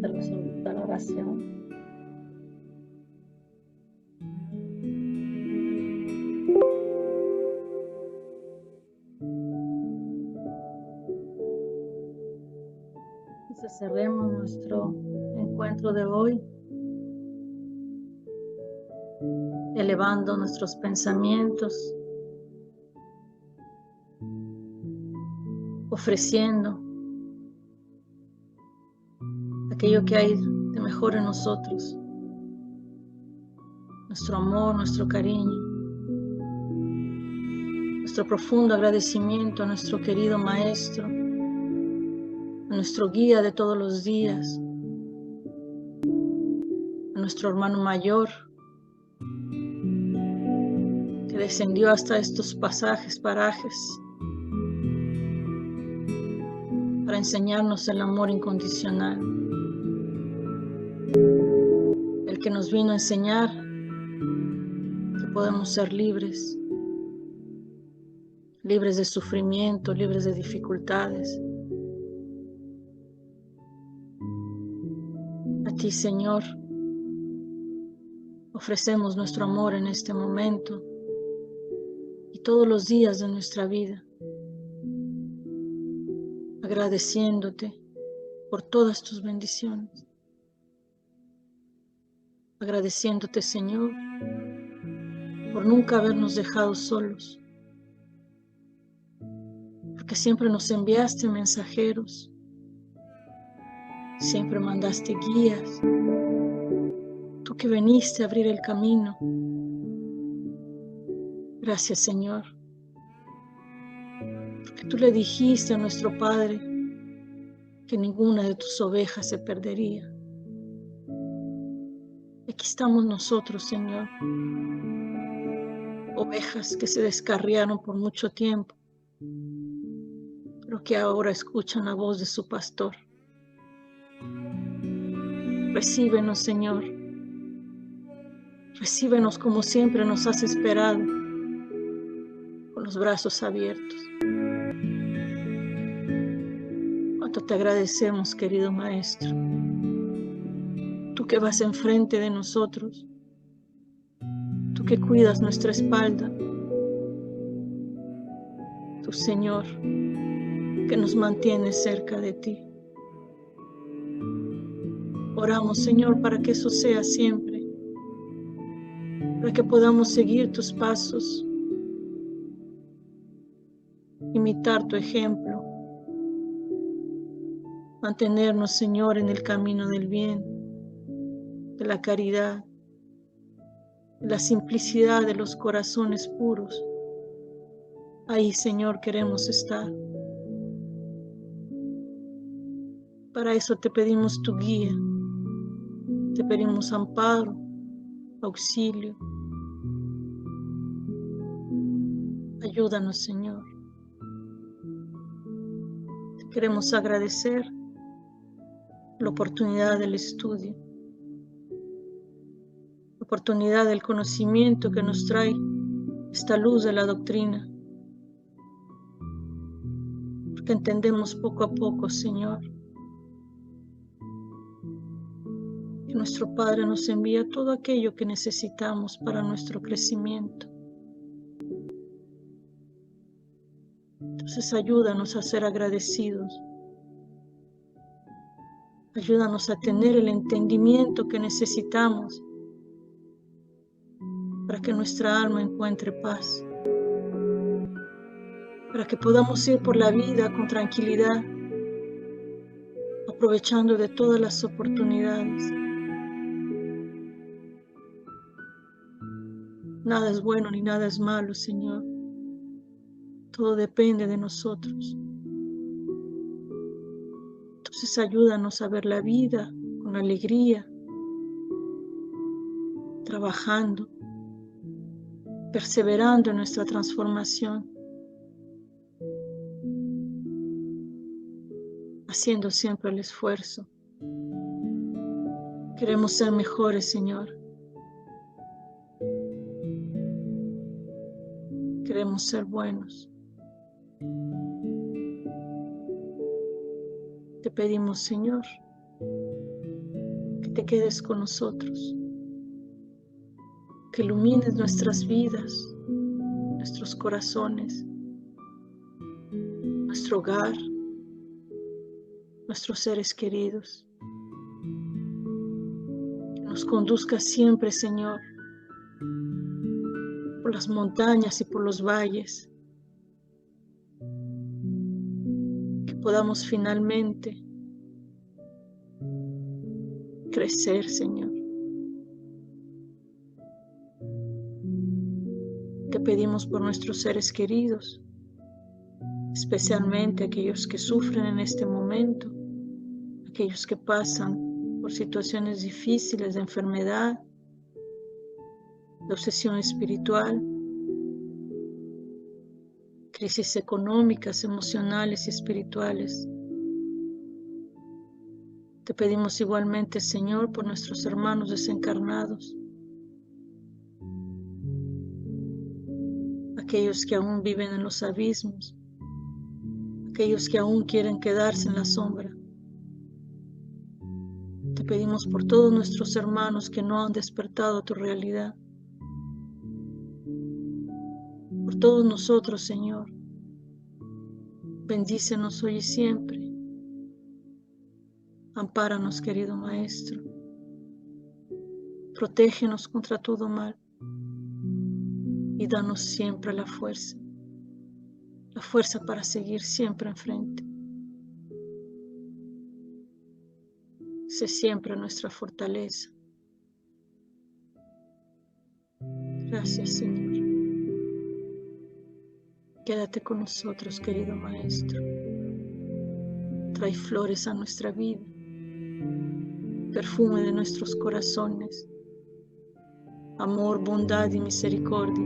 Speaker 2: Se los invito a la oración. Entonces cerremos nuestro encuentro de hoy, elevando nuestros pensamientos, ofreciendo aquello que hay de mejor en nosotros, nuestro amor, nuestro cariño, nuestro profundo agradecimiento a nuestro querido Maestro, a nuestro guía de todos los días, a nuestro hermano mayor, que descendió hasta estos parajes, para enseñarnos el amor incondicional, el que nos vino a enseñar que podemos ser libres de sufrimiento, libres de dificultades. A ti, Señor, ofrecemos nuestro amor en este momento y todos los días de nuestra vida, agradeciéndote por todas tus bendiciones, agradeciéndote, Señor, por nunca habernos dejado solos, porque siempre nos enviaste mensajeros, siempre mandaste guías, tú que viniste a abrir el camino. Gracias, Señor, porque tú le dijiste a nuestro Padre que ninguna de tus ovejas se perdería. Aquí estamos nosotros, Señor, ovejas que se descarriaron por mucho tiempo, pero que ahora escuchan la voz de su pastor. Recíbenos, Señor, recíbenos como siempre nos has esperado, con los brazos abiertos. Cuánto te agradecemos, querido Maestro, tú que vas enfrente de nosotros, tú que cuidas nuestra espalda, tú, Señor, que nos mantienes cerca de ti. Oramos, Señor, para que eso sea siempre, para que podamos seguir tus pasos, imitar tu ejemplo, mantenernos, Señor, en el camino del bien, de la caridad, de la simplicidad de los corazones puros. Ahí, Señor, queremos estar. Para eso te pedimos tu guía, te pedimos amparo, auxilio. Ayúdanos, Señor. Te queremos agradecer la oportunidad del estudio, la oportunidad del conocimiento que nos trae esta luz de la doctrina, porque entendemos poco a poco, Señor, que nuestro Padre nos envía todo aquello que necesitamos para nuestro crecimiento. Entonces ayúdanos a ser agradecidos. Ayúdanos a tener el entendimiento que necesitamos para que nuestra alma encuentre paz, para que podamos ir por la vida con tranquilidad, aprovechando de todas las oportunidades. Nada es bueno ni nada es malo, Señor. Todo depende de nosotros. Entonces ayúdanos a ver la vida con alegría, trabajando, perseverando en nuestra transformación, haciendo siempre el esfuerzo. Queremos ser mejores, Señor. Queremos ser buenos. Te pedimos, Señor, que te quedes con nosotros, que ilumines nuestras vidas, nuestros corazones, nuestro hogar, nuestros seres queridos. Que nos conduzca siempre, Señor, por las montañas y por los valles. Que podamos finalmente crecer, Señor. Te pedimos por nuestros seres queridos, especialmente aquellos que sufren en este momento, aquellos que pasan por situaciones difíciles de enfermedad, de obsesión espiritual, crisis económicas, emocionales y espirituales. Te pedimos igualmente, Señor, por nuestros hermanos desencarnados, aquellos que aún viven en los abismos, aquellos que aún quieren quedarse en la sombra. Te pedimos por todos nuestros hermanos que no han despertado a tu realidad, por todos nosotros, Señor. Bendícenos hoy y siempre. Ampáranos, querido Maestro. Protégenos contra todo mal y danos siempre la fuerza para seguir siempre enfrente. Sé siempre nuestra fortaleza. Gracias, Señor. Quédate con nosotros, querido Maestro. Trae flores a nuestra vida, perfume de nuestros corazones, amor, bondad y misericordia.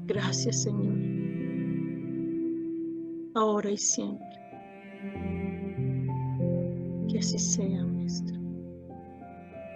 Speaker 2: Gracias, Señor, ahora y siempre. Que así sea, Maestro.